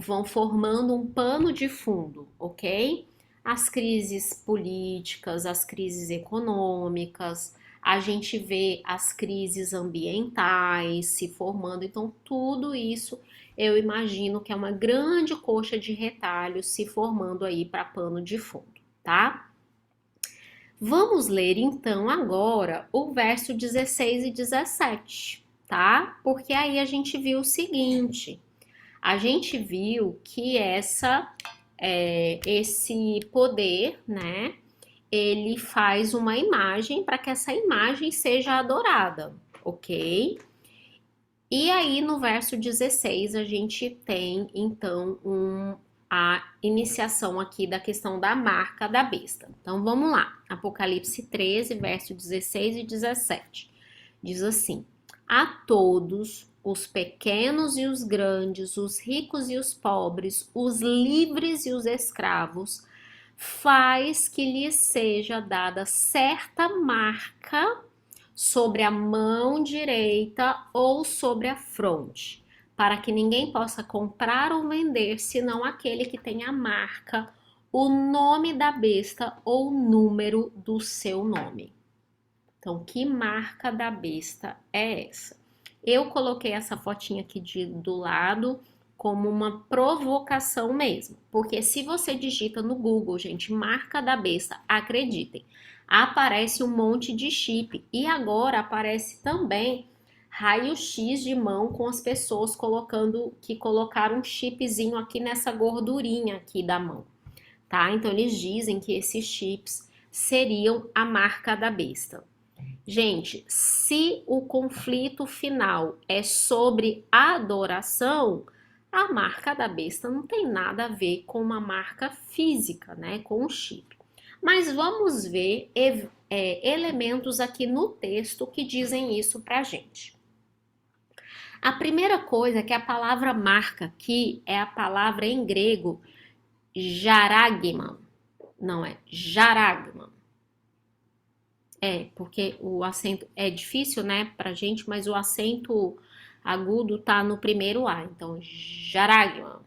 vão formando um pano de fundo, ok? As crises políticas, as crises econômicas, a gente vê as crises ambientais se formando, então tudo isso eu imagino que é uma grande coxa de retalhos se formando aí para pano de fundo, tá? Vamos ler então agora o verso 16 e 17, tá? Porque aí a gente viu o seguinte: a gente viu que esse poder, né? Ele faz uma imagem para que essa imagem seja adorada, ok? E aí no verso 16 a gente tem então a iniciação aqui da questão da marca da besta. Então vamos lá, Apocalipse 13, verso 16 e 17. Diz assim: a todos, os pequenos e os grandes, os ricos e os pobres, os livres e os escravos, faz que lhes seja dada certa marca sobre a mão direita ou sobre a fronte, para que ninguém possa comprar ou vender, senão aquele que tem a marca, o nome da besta ou o número do seu nome. Então, que marca da besta é essa? Eu coloquei essa fotinha aqui do lado como uma provocação mesmo, porque se você digita no Google, gente, marca da besta, acreditem, aparece um monte de chip e agora aparece também raio-x de mão com as pessoas que colocaram um chipzinho aqui nessa gordurinha aqui da mão, tá? Então eles dizem que esses chips seriam a marca da besta. Gente, se o conflito final é sobre adoração, a marca da besta não tem nada a ver com uma marca física, né? Com o chip. Mas vamos ver elementos aqui no texto que dizem isso pra gente. A primeira coisa é que a palavra marca aqui é a palavra em grego jaragma. Não é jaragma. Porque o acento é difícil, né, pra gente, mas o acento agudo tá no primeiro A. Então, jaragma.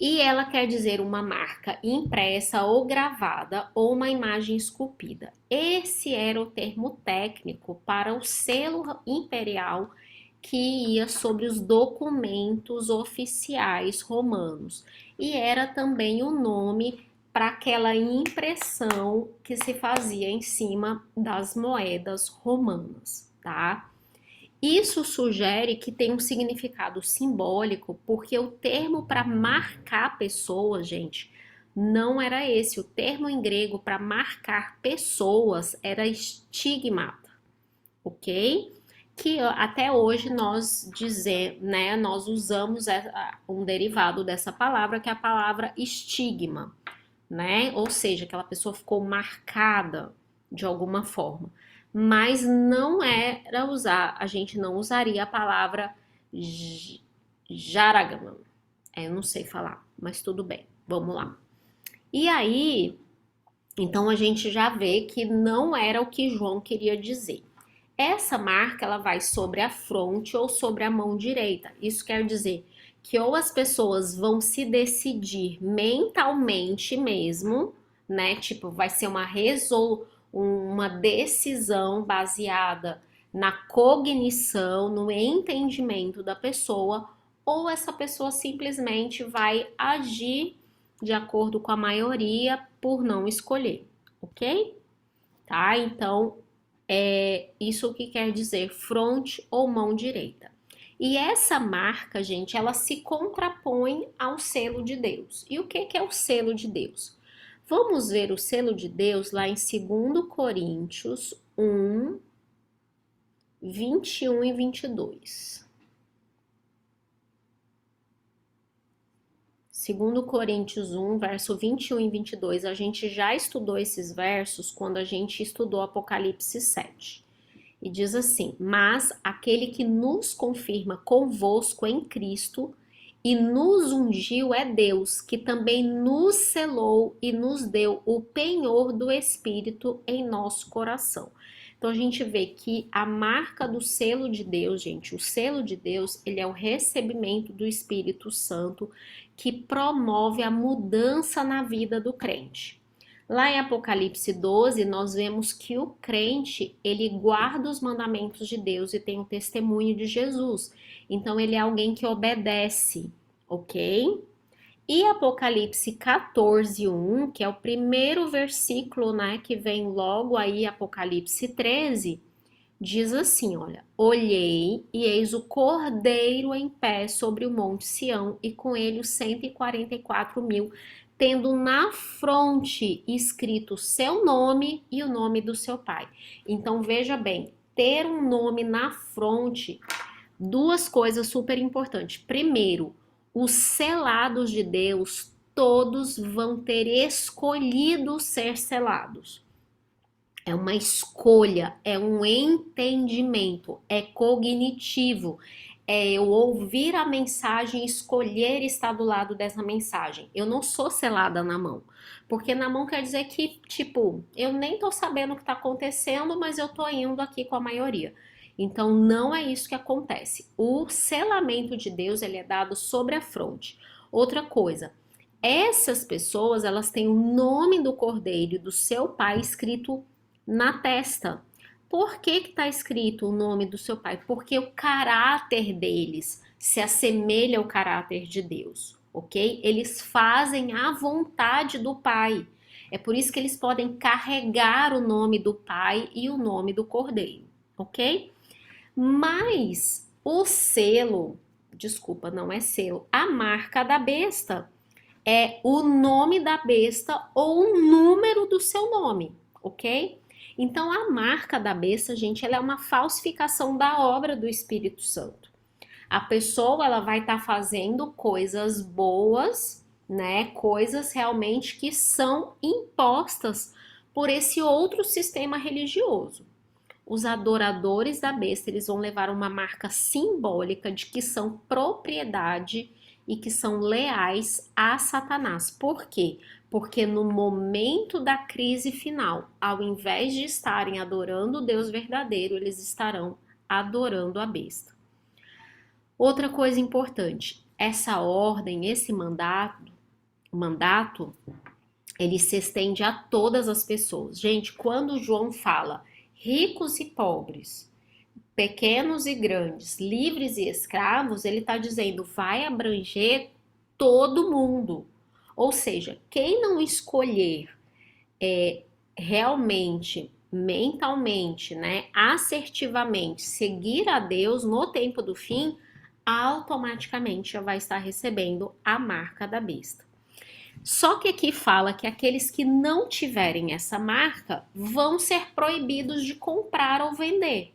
E ela quer dizer uma marca impressa ou gravada ou uma imagem esculpida. Esse era o termo técnico para o selo imperial que ia sobre os documentos oficiais romanos. E era também o nome para aquela impressão que se fazia em cima das moedas romanas, tá? Isso sugere que tem um significado simbólico, porque o termo para marcar pessoas, gente, não era esse. O termo em grego para marcar pessoas era estigmata, ok? Que até hoje nós usamos um derivado dessa palavra, que é a palavra estigma, né? Ou seja, aquela pessoa ficou marcada de alguma forma. Mas não a gente não usaria a palavra jaragama, Eu não sei falar, mas tudo bem, vamos lá. E aí, então a gente já vê que não era o que João queria dizer. Essa marca ela vai sobre a fronte ou sobre a mão direita. Isso quer dizer que ou as pessoas vão se decidir mentalmente mesmo, né? Tipo, vai ser uma decisão baseada na cognição, no entendimento da pessoa, ou essa pessoa simplesmente vai agir de acordo com a maioria por não escolher, ok? Tá? Então, é isso que quer dizer fronte ou mão direita. E essa marca, gente, ela se contrapõe ao selo de Deus. E o que é o selo de Deus? Vamos ver o selo de Deus lá em 2 Coríntios 1, 21 e 22. 2 Coríntios 1, verso 21 e 22, a gente já estudou esses versos quando a gente estudou Apocalipse 7. E diz assim: mas aquele que nos confirma convosco em Cristo e nos ungiu é Deus, que também nos selou e nos deu o penhor do Espírito em nosso coração. Então a gente vê que a marca do selo de Deus, gente, o selo de Deus, ele é o recebimento do Espírito Santo que promove a mudança na vida do crente. Lá em Apocalipse 12, nós vemos que o crente, ele guarda os mandamentos de Deus e tem o testemunho de Jesus. Então, ele é alguém que obedece, ok? E Apocalipse 14, 1, que é o primeiro versículo, né, que vem logo aí, Apocalipse 13, diz assim, olha: olhei e eis o Cordeiro em pé sobre o monte Sião e com ele os 144.000, tendo na fronte escrito seu nome e o nome do seu pai. Então veja bem, ter um nome na fronte, duas coisas super importantes. Primeiro, os selados de Deus, todos vão ter escolhido ser selados. É uma escolha, é um entendimento, é cognitivo. É eu ouvir a mensagem e escolher estar do lado dessa mensagem. Eu não sou selada na mão. Porque na mão quer dizer que, tipo, eu nem tô sabendo o que tá acontecendo, mas eu tô indo aqui com a maioria. Então não é isso que acontece. O selamento de Deus, ele é dado sobre a fronte. Outra coisa, essas pessoas, elas têm o nome do Cordeiro e do seu pai escrito na testa. Por que está escrito o nome do seu pai? Porque o caráter deles se assemelha ao caráter de Deus, ok? Eles fazem a vontade do pai. É por isso que eles podem carregar o nome do pai e o nome do cordeiro, ok? Mas o selo, desculpa, não é selo, a marca da besta é o nome da besta ou o número do seu nome, ok? Então, a marca da besta, gente, ela é uma falsificação da obra do Espírito Santo. A pessoa, ela vai estar fazendo coisas boas, né? Coisas realmente que são impostas por esse outro sistema religioso. Os adoradores da besta, eles vão levar uma marca simbólica de que são propriedade e que são leais a Satanás. Por quê? Porque no momento da crise final, ao invés de estarem adorando o Deus verdadeiro, eles estarão adorando a besta. Outra coisa importante, essa ordem, esse mandato, ele se estende a todas as pessoas. Gente, quando João fala ricos e pobres, pequenos e grandes, livres e escravos, ele está dizendo vai abranger todo mundo. Ou seja, quem não escolher realmente, mentalmente, né, assertivamente, seguir a Deus no tempo do fim, automaticamente já vai estar recebendo a marca da besta. Só que aqui fala que aqueles que não tiverem essa marca vão ser proibidos de comprar ou vender.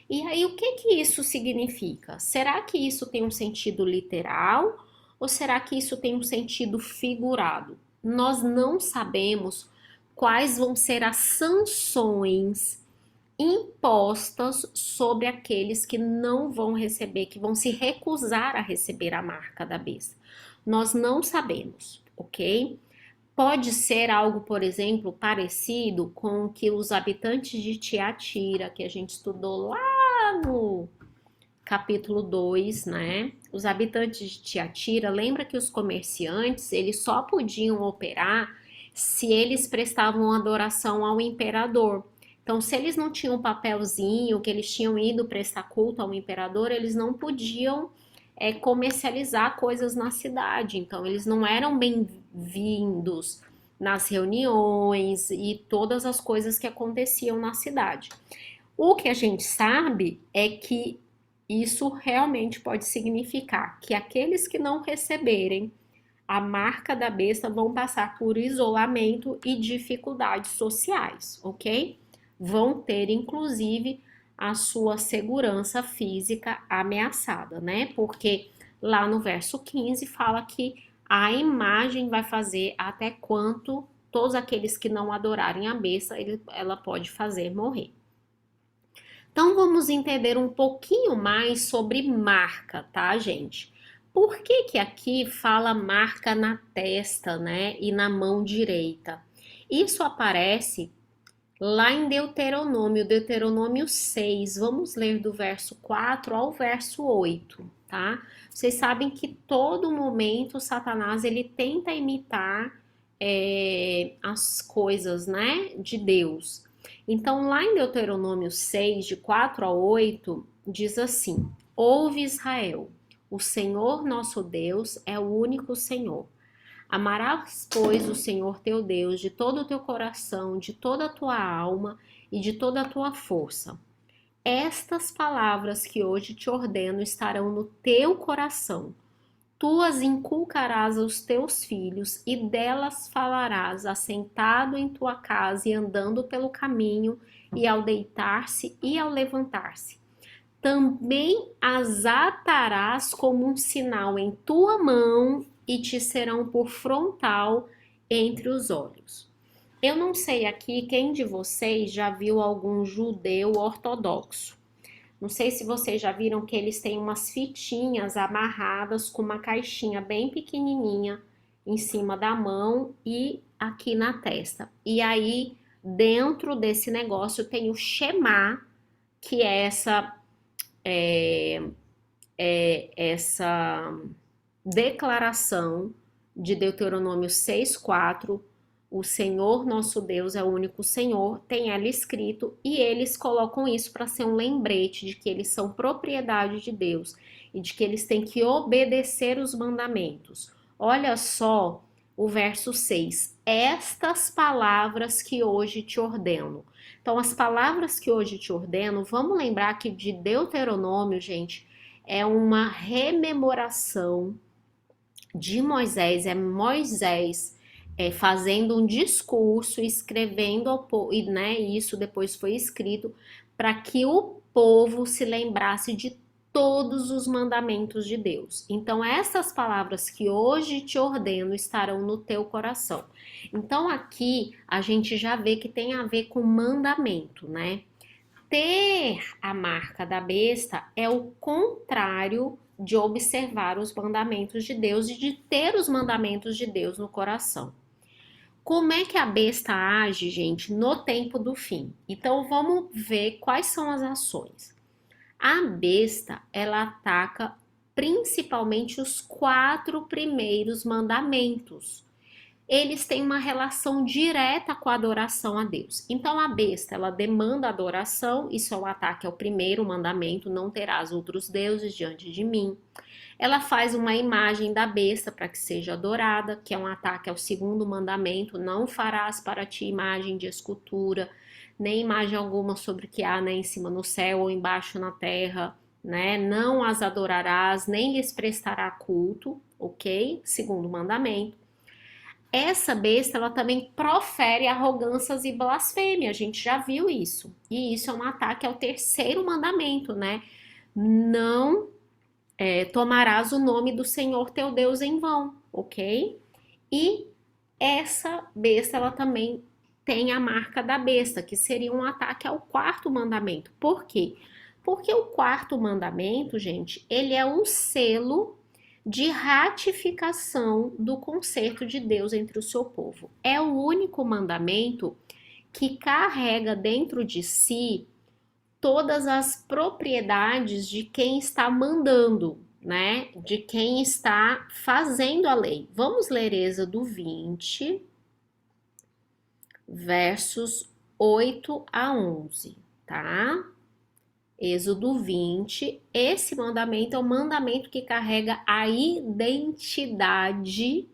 E aí, o que que isso significa? Será que isso tem um sentido literal ou será que isso tem um sentido figurado? Nós não sabemos quais vão ser as sanções impostas sobre aqueles que não vão receber, que vão se recusar a receber a marca da besta. Nós não sabemos, ok? Pode ser algo, por exemplo, parecido com o que os habitantes de Tiatira, que a gente estudou lá no capítulo 2, né? Os habitantes de Tiatira, lembra que os comerciantes, eles só podiam operar se eles prestavam adoração ao imperador. Então, se eles não tinham um papelzinho, que eles tinham ido prestar culto ao imperador, eles não podiam comercializar coisas na cidade. Então, eles não eram bem-vindos nas reuniões e todas as coisas que aconteciam na cidade. O que a gente sabe é que isso realmente pode significar que aqueles que não receberem a marca da besta vão passar por isolamento e dificuldades sociais, ok? Vão ter, inclusive, a sua segurança física ameaçada, né? Porque lá no verso 15 fala que a imagem vai fazer até quanto todos aqueles que não adorarem a besta, ela pode fazer morrer. Então vamos entender um pouquinho mais sobre marca, tá, gente? Por que que aqui fala marca na testa, né, e na mão direita? Isso aparece lá em Deuteronômio 6. Vamos ler do verso 4 ao verso 8, tá? Vocês sabem que todo momento Satanás ele tenta imitar as coisas, né, de Deus. Então, lá em Deuteronômio 6, de 4 a 8, diz assim: Ouve Israel, o Senhor nosso Deus é o único Senhor. Amarás, pois, o Senhor teu Deus de todo o teu coração, de toda a tua alma e de toda a tua força. Estas palavras que hoje te ordeno estarão no teu coração. Tu as inculcarás aos teus filhos, e delas falarás assentado em tua casa e andando pelo caminho, e ao deitar-se e ao levantar-se. Também as atarás como um sinal em tua mão, e te serão por frontal entre os olhos. Eu não sei aqui quem de vocês já viu algum judeu ortodoxo. Não sei se vocês já viram que eles têm umas fitinhas amarradas com uma caixinha bem pequenininha em cima da mão e aqui na testa. E aí, dentro desse negócio tem o Shema, que é essa declaração de Deuteronômio 6:4. O Senhor nosso Deus é o único Senhor, tem ela escrito, e eles colocam isso para ser um lembrete de que eles são propriedade de Deus e de que eles têm que obedecer os mandamentos. Olha só o verso 6. Estas palavras que hoje te ordeno. Então, as palavras que hoje te ordeno, vamos lembrar que de Deuteronômio, gente, é uma rememoração de Moisés, é Moisés fazendo um discurso, escrevendo ao povo, e né, isso depois foi escrito para que o povo se lembrasse de todos os mandamentos de Deus. Então, essas palavras que hoje te ordeno estarão no teu coração. Então, aqui a gente já vê que tem a ver com mandamento, né? Ter a marca da besta é o contrário de observar os mandamentos de Deus e de ter os mandamentos de Deus no coração. Como é que a besta age, gente, no tempo do fim? Então vamos ver quais são as ações. A besta, ela ataca principalmente os 4 primeiros mandamentos. Eles têm uma relação direta com a adoração a Deus. Então a besta, ela demanda adoração, isso é o ataque ao primeiro mandamento, não terás outros deuses diante de mim. Ela faz uma imagem da besta para que seja adorada, que é um ataque ao segundo mandamento, não farás para ti imagem de escultura, nem imagem alguma sobre o que há, né, em cima no céu ou embaixo na terra, né? Não as adorarás, nem lhes prestará culto, ok? Segundo mandamento. Essa besta, ela também profere arrogâncias e blasfêmia, a gente já viu isso. E isso é um ataque ao terceiro mandamento, né? Não tomarás o nome do Senhor teu Deus em vão, ok? E essa besta, ela também tem a marca da besta, que seria um ataque ao quarto mandamento. Por quê? Porque o quarto mandamento, gente, ele é um selo de ratificação do concerto de Deus entre o seu povo. É o único mandamento que carrega dentro de si todas as propriedades de quem está mandando, né? De quem está fazendo a lei. Vamos ler Êxodo 20, versos 8 a 11, tá? Êxodo 20, esse mandamento é o mandamento que carrega a identidade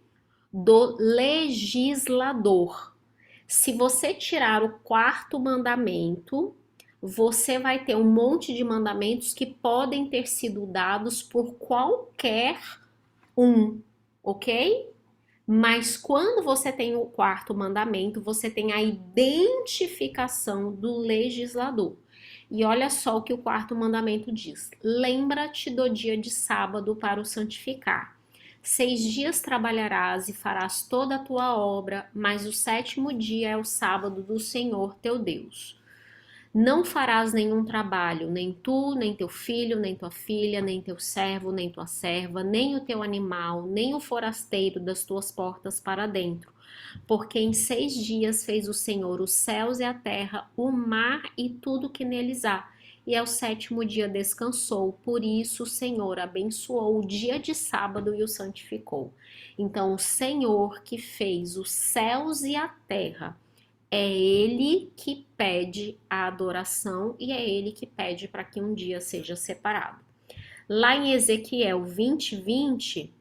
do legislador. Se você tirar o quarto mandamento, você vai ter um monte de mandamentos que podem ter sido dados por qualquer um, ok? Mas quando você tem o quarto mandamento, você tem a identificação do legislador. E olha só o que o quarto mandamento diz: lembra-te do dia de sábado para o santificar. 6 dias trabalharás e farás toda a tua obra, mas o sétimo dia é o sábado do Senhor teu Deus. Não farás nenhum trabalho, nem tu, nem teu filho, nem tua filha, nem teu servo, nem tua serva, nem o teu animal, nem o forasteiro das tuas portas para dentro. Porque em 6 dias fez o Senhor os céus e a terra, o mar e tudo que neles há. E ao sétimo dia descansou. Por isso o Senhor abençoou o dia de sábado e o santificou. Então o Senhor que fez os céus e a terra, é ele que pede a adoração e é ele que pede para que um dia seja separado. Lá em Ezequiel 20:20,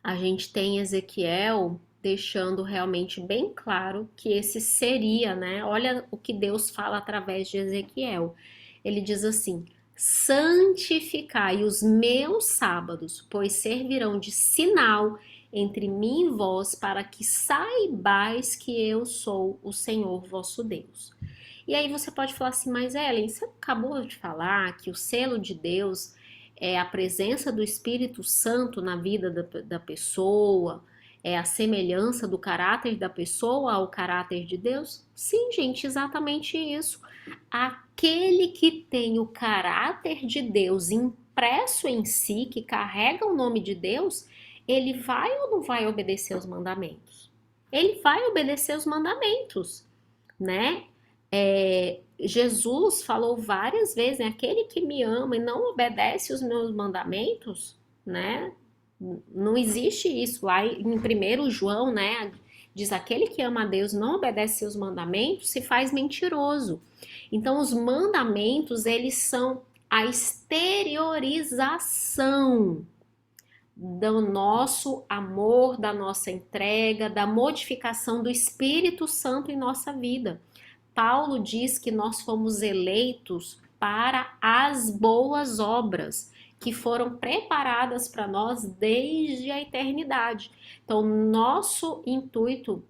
a gente tem Ezequiel deixando realmente bem claro que esse seria, né? Olha o que Deus fala através de Ezequiel. Ele diz assim: santificai os meus sábados, pois servirão de sinal entre mim e vós, para que saibais que eu sou o Senhor vosso Deus. E aí você pode falar assim, mas Ellen, você acabou de falar que o selo de Deus é a presença do Espírito Santo na vida da pessoa, é a semelhança do caráter da pessoa ao caráter de Deus? Sim, gente, exatamente isso. Aquele que tem o caráter de Deus impresso em si, que carrega o nome de Deus, ele vai ou não vai obedecer os mandamentos? Ele vai obedecer os mandamentos, né? Jesus falou várias vezes, né? Aquele que me ama e não obedece os meus mandamentos, né? Não existe isso. Lá em 1 João, né? Diz: aquele que ama a Deus não obedece seus mandamentos, se faz mentiroso. Então, os mandamentos, eles são a exteriorização do nosso amor, da nossa entrega, da modificação do Espírito Santo em nossa vida. Paulo diz que nós fomos eleitos para as boas obras que foram preparadas para nós desde a eternidade. Então, nosso intuito,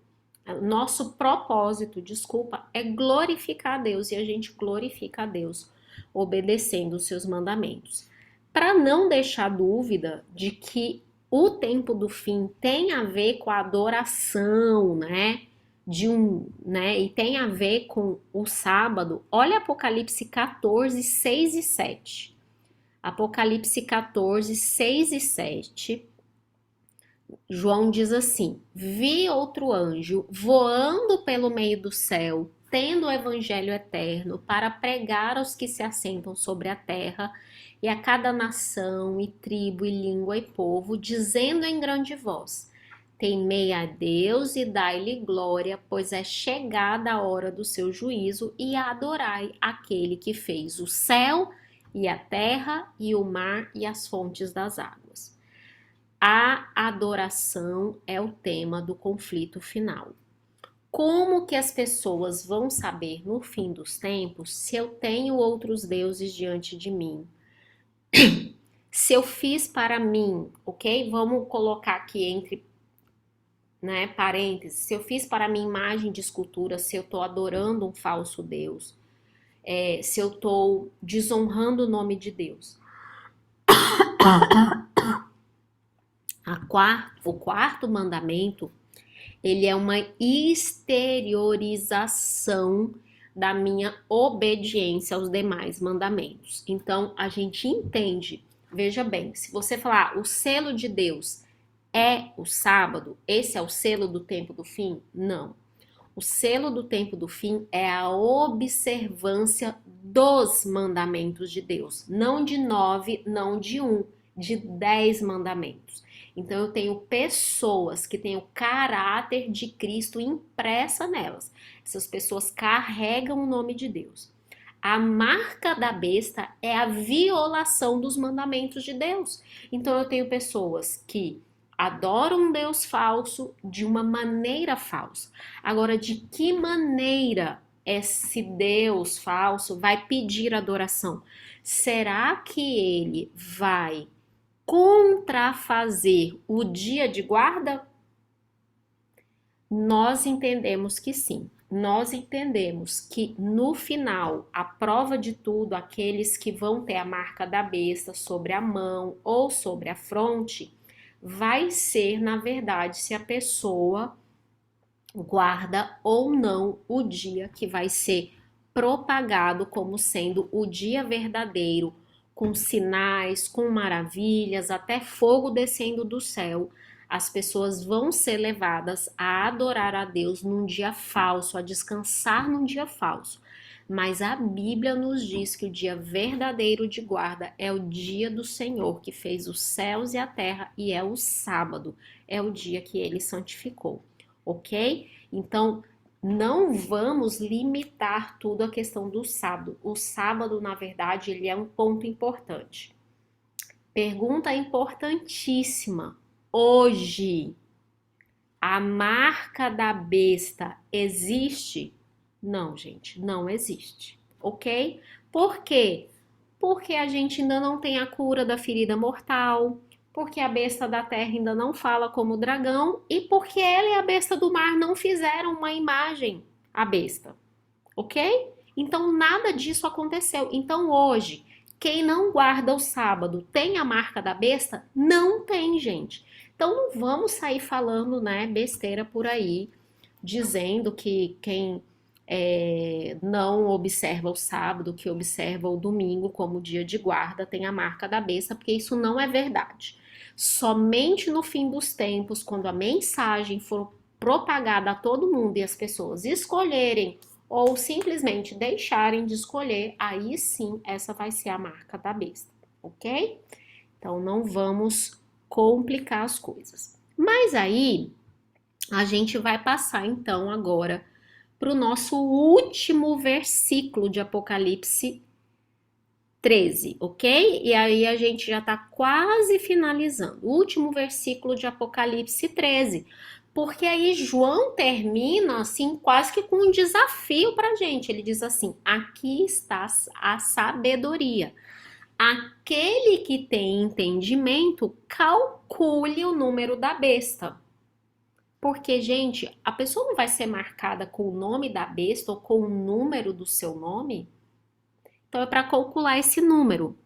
nosso propósito, desculpa, é glorificar a Deus, e a gente glorifica a Deus obedecendo os seus mandamentos. Para não deixar dúvida de que o tempo do fim tem a ver com a adoração, né? E tem a ver com o sábado. Olha Apocalipse 14, 6 e 7. Apocalipse 14, 6 e 7. João diz assim: vi outro anjo voando pelo meio do céu, tendo o evangelho eterno para pregar aos que se assentam sobre a terra e a cada nação e tribo e língua e povo, dizendo em grande voz: temei a Deus e dai-lhe glória, pois é chegada a hora do seu juízo, e adorai aquele que fez o céu e a terra e o mar e as fontes das águas. A adoração é o tema do conflito final. Como que as pessoas vão saber no fim dos tempos se eu tenho outros deuses diante de mim? Se eu fiz para mim, ok? Vamos colocar aqui entre, né, parênteses. Se eu fiz para mim imagem de escultura, se eu estou adorando um falso Deus, se eu estou desonrando o nome de Deus. O quarto mandamento, ele é uma exteriorização da minha obediência aos demais mandamentos. Então, a gente entende veja bem, se você falar o selo de Deus é o sábado, esse é o selo do tempo do fim? Não. O selo do tempo do fim é a observância dos mandamentos de Deus. Não de 9, não de um, de 10 mandamentos. Então eu tenho pessoas que têm o caráter de Cristo impressa nelas. Essas pessoas carregam o nome de Deus. A marca da besta é a violação dos mandamentos de Deus. Então eu tenho pessoas que adoram um Deus falso de uma maneira falsa. Agora, de que maneira esse Deus falso vai pedir adoração? Será que ele vai contrafazer o dia de guarda? Nós entendemos que sim. Nós entendemos que no final, a prova de tudo, aqueles que vão ter a marca da besta sobre a mão ou sobre a fronte, vai ser, na verdade, se a pessoa guarda ou não o dia que vai ser propagado como sendo o dia verdadeiro, com sinais, com maravilhas, até fogo descendo do céu. As pessoas vão ser levadas a adorar a Deus num dia falso, a descansar num dia falso. Mas a Bíblia nos diz que o dia verdadeiro de guarda é o dia do Senhor, que fez os céus e a terra, e é o sábado, é o dia que ele santificou, ok? Então, não vamos limitar tudo à questão do sábado. O sábado, na verdade, ele é um ponto importante. Pergunta importantíssima. Hoje, a marca da besta existe? Não, gente, não existe, ok? Por quê? Porque a gente ainda não tem a cura da ferida mortal, porque a besta da terra ainda não fala como o dragão e porque ela e a besta do mar não fizeram uma imagem à besta, ok? Então nada disso aconteceu. Então hoje, quem não guarda o sábado tem a marca da besta? Não tem, gente. Então não vamos sair falando, né, besteira por aí, dizendo que quem não observa o sábado, que observa o domingo como dia de guarda, tem a marca da besta, porque isso não é verdade. Somente no fim dos tempos, quando a mensagem for propagada a todo mundo e as pessoas escolherem ou simplesmente deixarem de escolher, aí sim essa vai ser a marca da besta, ok? Então não vamos complicar as coisas. Mas aí a gente vai passar então agora para o nosso último versículo de Apocalipse 13, ok? E aí a gente já está quase finalizando. O último versículo de Apocalipse 13. Porque aí João termina assim, quase que com um desafio para a gente. Ele diz assim: aqui está a sabedoria. Aquele que tem entendimento, calcule o número da besta. Porque, gente, a pessoa não vai ser marcada com o nome da besta ou com o número do seu nome? Então é para calcular esse número.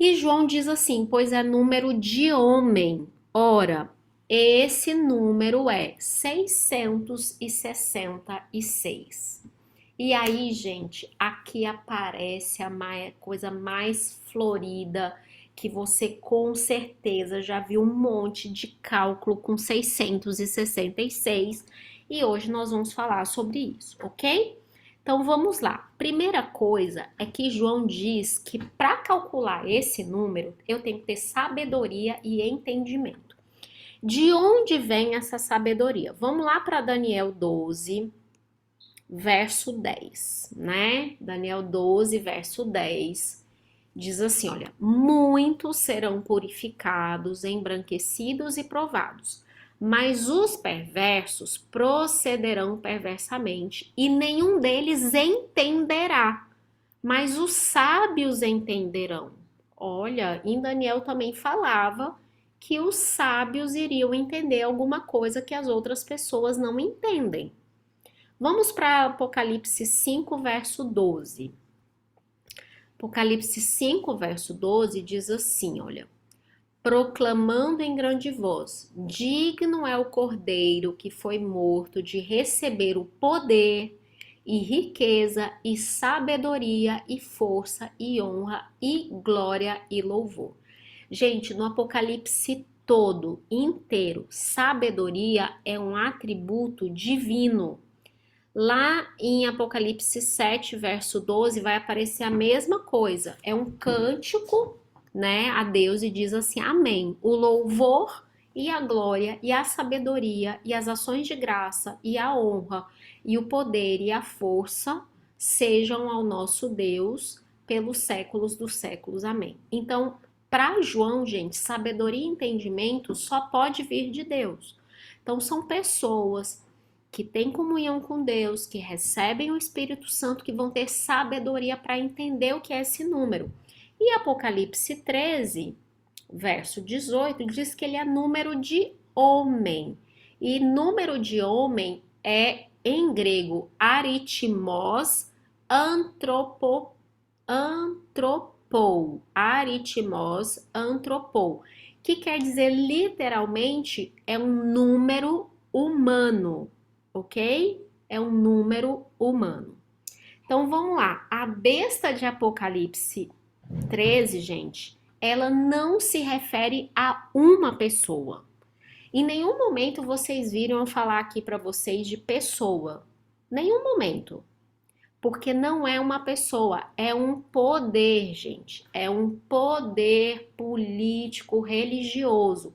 E João diz assim: pois é número de homem. Ora, esse número é 666. E aí, gente, aqui aparece a coisa mais florida, que você com certeza já viu um monte de cálculo com 666. E hoje nós vamos falar sobre isso, ok? Então vamos lá. Primeira coisa é que João diz que para calcular esse número eu tenho que ter sabedoria e entendimento. De onde vem essa sabedoria? Vamos lá para Daniel 12, verso 10, né? Daniel 12, verso 10, diz assim, olha: muitos serão purificados, embranquecidos e provados, mas os perversos procederão perversamente e nenhum deles entenderá, mas os sábios entenderão. Olha, em Daniel também falava que os sábios iriam entender alguma coisa que as outras pessoas não entendem. Vamos para Apocalipse 5, verso 12. Apocalipse 5, verso 12 diz assim, olha: proclamando em grande voz: digno é o Cordeiro que foi morto de receber o poder e riqueza e sabedoria e força e honra e glória e louvor. Gente, no Apocalipse todo, inteiro, sabedoria é um atributo divino. Lá em Apocalipse 7, verso 12, vai aparecer a mesma coisa. É um cântico, né, a Deus e diz assim: Amém. O louvor e a glória e a sabedoria e as ações de graça e a honra e o poder e a força sejam ao nosso Deus pelos séculos dos séculos. Amém. Então, para João, gente, sabedoria e entendimento só pode vir de Deus. Então, são pessoas que têm comunhão com Deus, que recebem o Espírito Santo, que vão ter sabedoria para entender o que é esse número. E Apocalipse 13, verso 18, diz que ele é número de homem. E número de homem é, em grego, aritmos antropou. Aritmos antropou. Que quer dizer, literalmente, é um número humano, ok? É um número humano. Então vamos lá. A besta de Apocalipse 13, gente, ela não se refere a uma pessoa. Em nenhum momento vocês viram eu falar aqui para vocês de pessoa. Nenhum momento. Porque não é uma pessoa, é um poder, gente. É um poder político religioso.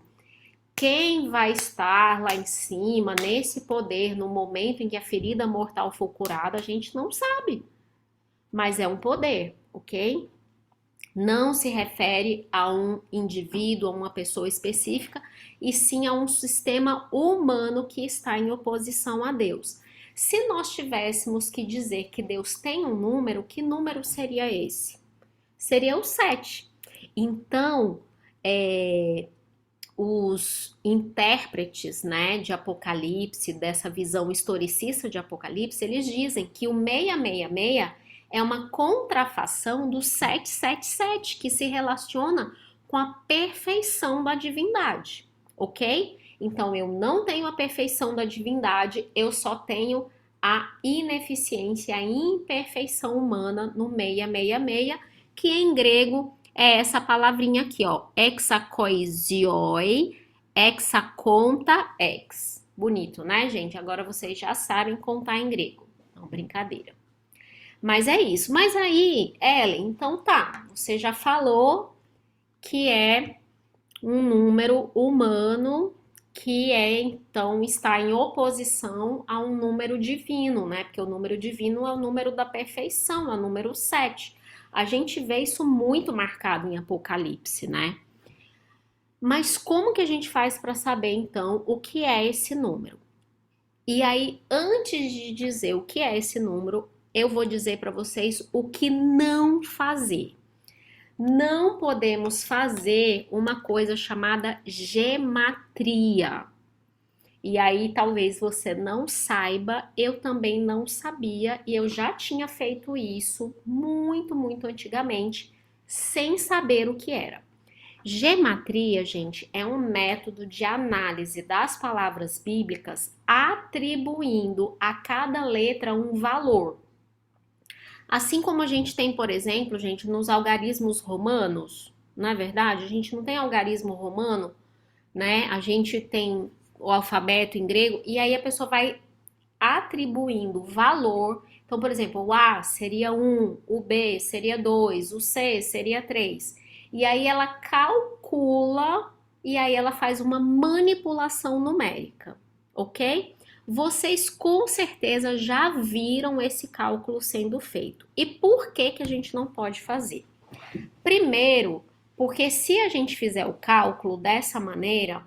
Quem vai estar lá em cima, nesse poder, no momento em que a ferida mortal for curada, a gente não sabe. Mas é um poder, ok? Não se refere a um indivíduo, a uma pessoa específica, e sim a um sistema humano que está em oposição a Deus. Se nós tivéssemos que dizer que Deus tem um número, que número seria esse? Seria o 7. Então, os intérpretes, né, de Apocalipse, dessa visão historicista de Apocalipse, eles dizem que o 666 é uma contrafação do 777, que se relaciona com a perfeição da divindade, ok? Então, eu não tenho a perfeição da divindade, eu só tenho a ineficiência, a imperfeição humana no 666, que em grego é essa palavrinha aqui, ó, hexakoisioi, hexaconta ex. Bonito, né, gente? Agora vocês já sabem contar em grego. Não, brincadeira. Mas é isso. Mas aí, Ellen, então tá, você já falou que é um número humano que então está em oposição a um número divino, né? Porque o número divino é o número da perfeição, é o número 7. A gente vê isso muito marcado em Apocalipse, né? Mas como que a gente faz para saber então o que é esse número? E aí, antes de dizer o que é esse número, eu vou dizer para vocês o que não fazer. Não podemos fazer uma coisa chamada gematria. E aí talvez você não saiba, eu também não sabia e eu já tinha feito isso muito, muito antigamente, sem saber o que era. Gematria, gente, é um método de análise das palavras bíblicas atribuindo a cada letra um valor. Assim como a gente tem, por exemplo, gente, nos algarismos romanos, não é verdade? A gente não tem algarismo romano, né? A gente tem o alfabeto em grego e aí a pessoa vai atribuindo valor. Então, por exemplo, o A seria 1, o B seria 2, o C seria 3. E aí ela calcula e aí ela faz uma manipulação numérica, ok? Vocês com certeza já viram esse cálculo sendo feito. E por que que a gente não pode fazer? Primeiro, porque se a gente fizer o cálculo dessa maneira,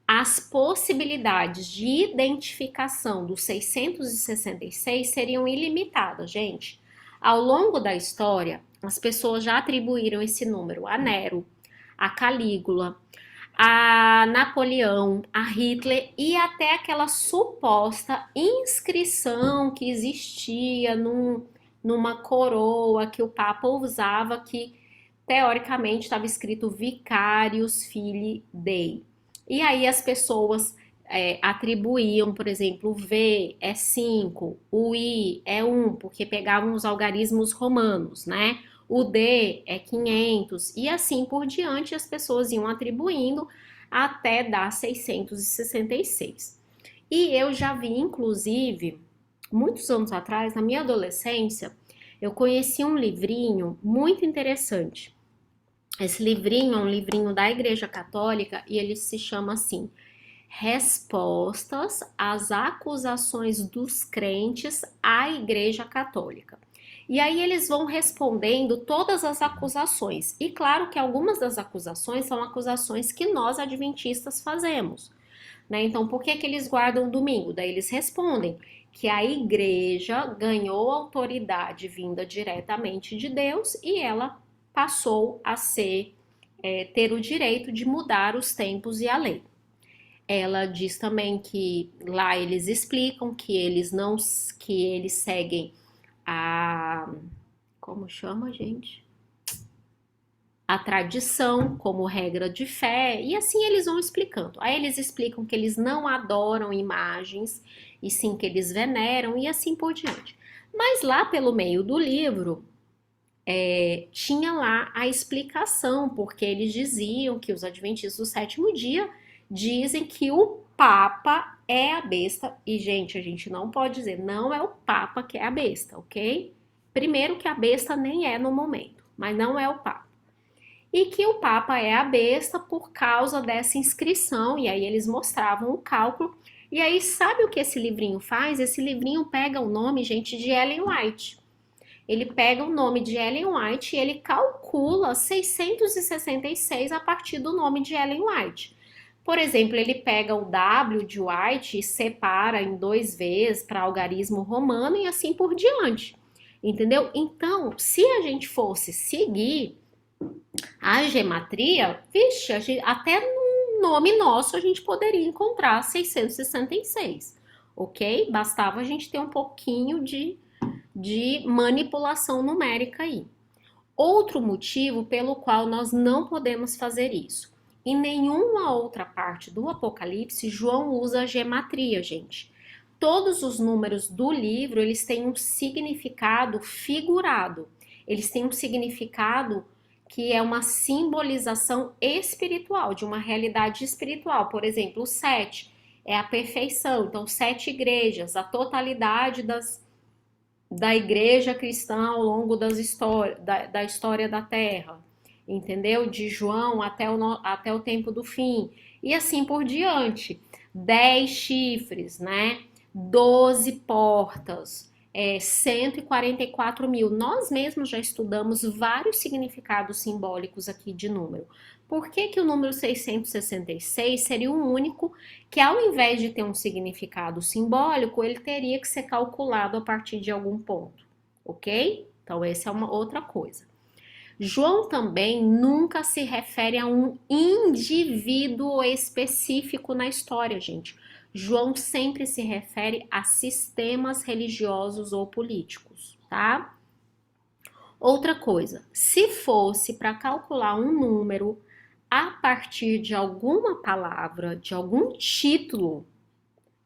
as possibilidades de identificação dos 666 seriam ilimitadas, gente. Ao longo da história, as pessoas já atribuíram esse número a Nero, a Calígula, a Napoleão, a Hitler e até aquela suposta inscrição que existia numa coroa que o Papa usava, que teoricamente estava escrito Vicarius Filii Dei. E aí as pessoas atribuíam, por exemplo, o V é 5, o I é 1, porque pegavam os algarismos romanos, né? o D é 500, e assim por diante as pessoas iam atribuindo até dar 666. E eu já vi, inclusive, muitos anos atrás, na minha adolescência, eu conheci um livrinho muito interessante. Esse livrinho é um livrinho da Igreja Católica e ele se chama assim: Respostas às acusações dos crentes à Igreja Católica. E aí eles vão respondendo todas as acusações. E claro que algumas das acusações são acusações que nós adventistas fazemos, né? Então, por que que eles guardam o domingo? Daí eles respondem que a igreja ganhou autoridade vinda diretamente de Deus e ela passou a ter o direito de mudar os tempos e a lei. Ela diz também que lá eles explicam que eles não, que eles seguem a, como chama, gente? A tradição como regra de fé, e assim eles vão explicando. Aí eles explicam que eles não adoram imagens, e sim que eles veneram, e assim por diante. Mas lá pelo meio do livro, tinha lá a explicação, porque eles diziam que os adventistas do sétimo dia dizem que o Papa é a besta, e gente, a gente não pode dizer, não é o Papa que é a besta, ok? Primeiro que a besta nem é no momento, mas não é o Papa. E que o Papa é a besta por causa dessa inscrição, e aí eles mostravam o cálculo. E aí, sabe o que esse livrinho faz? Esse livrinho pega o nome, gente, de Ellen White. Ele pega o nome de Ellen White e ele calcula 666 a partir do nome de Ellen White. Por exemplo, ele pega o W de White e separa em 2 vezes para algarismo romano e assim por diante. Entendeu? Então, se a gente fosse seguir a gematria, vixe, até no nome nosso a gente poderia encontrar 666, ok? Bastava a gente ter um pouquinho de manipulação numérica aí. Outro motivo pelo qual nós não podemos fazer isso. Em nenhuma outra parte do Apocalipse, João usa a gematria, gente. Todos os números do livro, eles têm um significado figurado. Eles têm um significado que é uma simbolização espiritual, de uma realidade espiritual. Por exemplo, o 7 é a perfeição. Então, 7 igrejas, a totalidade da igreja cristã ao longo da história da Terra, entendeu? De João até o tempo do fim, e assim por diante. 10 chifres, né? 12 portas, 144 mil. Nós mesmos já estudamos vários significados simbólicos aqui de número. Por que que o número 666 seria o único que, ao invés de ter um significado simbólico, ele teria que ser calculado a partir de algum ponto, ok? Então, essa é uma outra coisa. João também nunca se refere a um indivíduo específico na história, gente. João sempre se refere a sistemas religiosos ou políticos, tá? Outra coisa, se fosse para calcular um número a partir de alguma palavra, de algum título,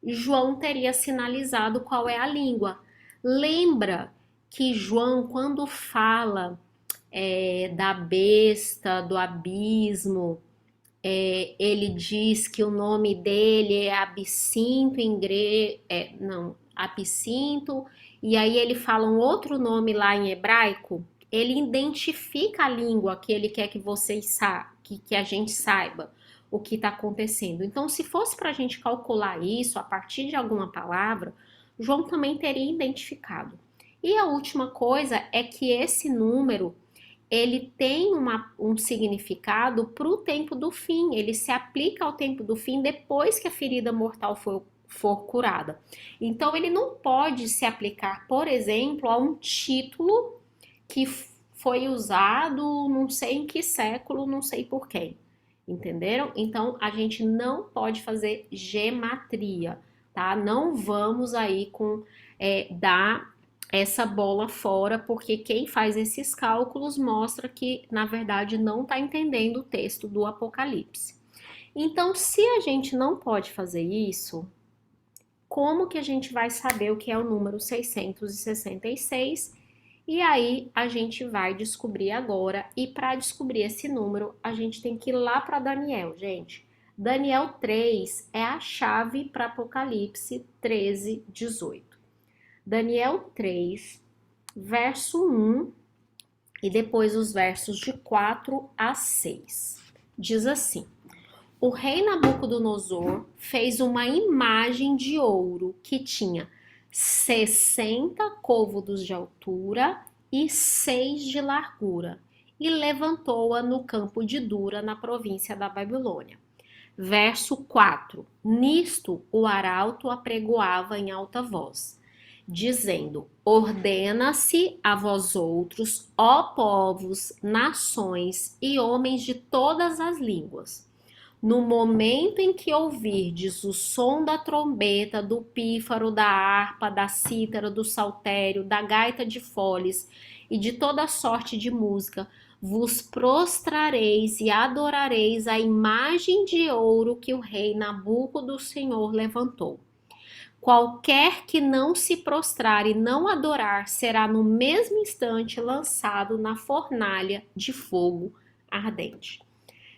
João teria sinalizado qual é a língua. Lembra que João, quando fala da besta, do abismo, ele diz que o nome dele é Absinto em grego, não, Absinto, e aí ele fala um outro nome lá em hebraico, ele identifica a língua que ele quer que vocês que a gente saiba o que está acontecendo. Então, se fosse para a gente calcular isso a partir de alguma palavra, João também teria identificado. E a última coisa é que esse número ele tem um significado para o tempo do fim, ele se aplica ao tempo do fim depois que a ferida mortal for curada. Então, ele não pode se aplicar, por exemplo, a um título que foi usado não sei em que século, não sei por quem. Entenderam? Então, a gente não pode fazer gematria, tá? Não vamos aí dar essa bola fora, porque quem faz esses cálculos mostra que, na verdade, não está entendendo o texto do Apocalipse. Então, se a gente não pode fazer isso, como que a gente vai saber o que é o número 666 E aí a gente vai descobrir agora, e para descobrir esse número, a gente tem que ir lá para Daniel, gente. Daniel 3 é a chave para Apocalipse 13, 18. Daniel 3, verso 1 e depois os versos de 4 a 6. Diz assim: O rei Nabucodonosor fez uma imagem de ouro que tinha 60 côvados de altura e 6 de largura, e levantou-a no campo de Dura, na província da Babilônia. Verso 4: Nisto o arauto apregoava em alta voz, dizendo: Ordena-se a vós outros, ó povos, nações e homens de todas as línguas. No momento em que ouvirdes o som da trombeta, do pífaro, da harpa, da cítara, do saltério, da gaita de foles e de toda sorte de música, vos prostrareis e adorareis a imagem de ouro que o rei Nabucodonosor levantou. Qualquer que não se prostrar e não adorar será no mesmo instante lançado na fornalha de fogo ardente.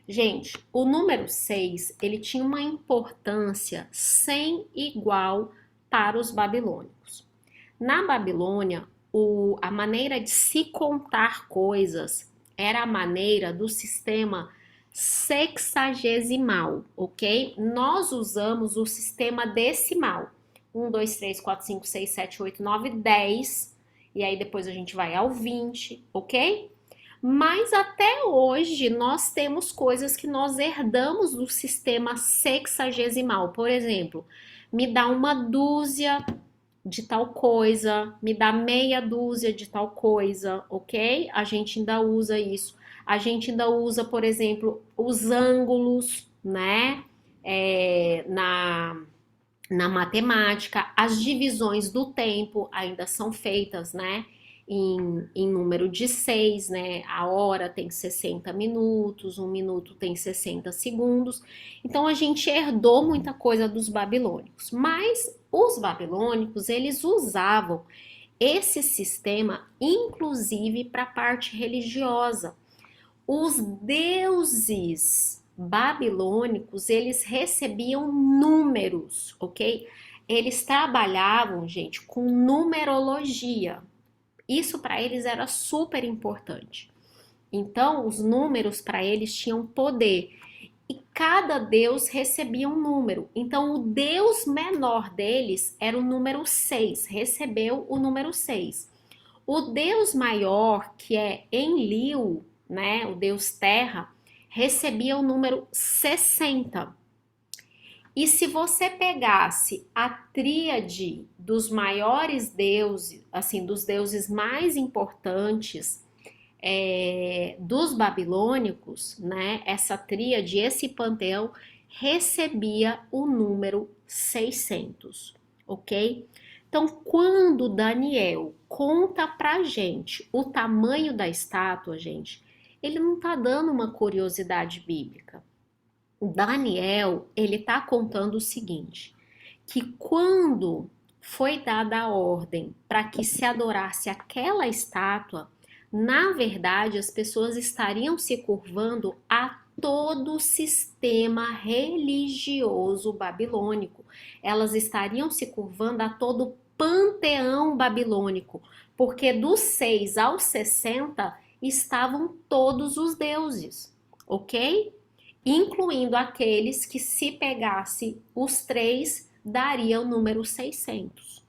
Gente, o número 6, ele tinha uma importância sem igual para os babilônicos. Na Babilônia, a maneira de se contar coisas era a maneira do sistema sexagesimal, ok? Nós usamos o sistema decimal. 1, 2, 3, 4, 5, 6, 7, 8, 9, 10. E aí depois a gente vai ao 20, ok? Mas até hoje nós temos coisas que nós herdamos do sistema sexagesimal. Por exemplo, me dá uma dúzia de tal coisa, me dá meia dúzia de tal coisa, ok? A gente ainda usa isso. A gente ainda usa, por exemplo, os ângulos, né? Na matemática, as divisões do tempo ainda são feitas, né? Em número de 6, né? A hora tem 60 minutos, um minuto tem 60 segundos. Então a gente herdou muita coisa dos babilônicos, mas os babilônicos, eles usavam esse sistema inclusive para a parte religiosa. Os deuses babilônicos, eles recebiam números, ok? Eles trabalhavam, gente, com numerologia. Isso para eles era super importante. Então, os números para eles tinham poder. E cada deus recebia um número. Então, o deus menor deles era o número 6, recebeu o número 6. O deus maior, que é Enlil, né, o deus terra, recebia o número 60. E se você pegasse a tríade dos maiores deuses, assim, dos deuses mais importantes dos babilônicos, né, essa tríade, esse panteão, recebia o número 600, ok? Então, quando Daniel conta pra gente o tamanho da estátua, gente, ele não tá dando uma curiosidade bíblica. Daniel, ele tá contando o seguinte, que quando foi dada a ordem para que se adorasse aquela estátua, na verdade as pessoas estariam se curvando a todo o sistema religioso babilônico. Elas estariam se curvando a todo o panteão babilônico, porque dos 6 aos 60 estavam todos os deuses, ok? Incluindo aqueles que, se pegasse os três, daria o número 600.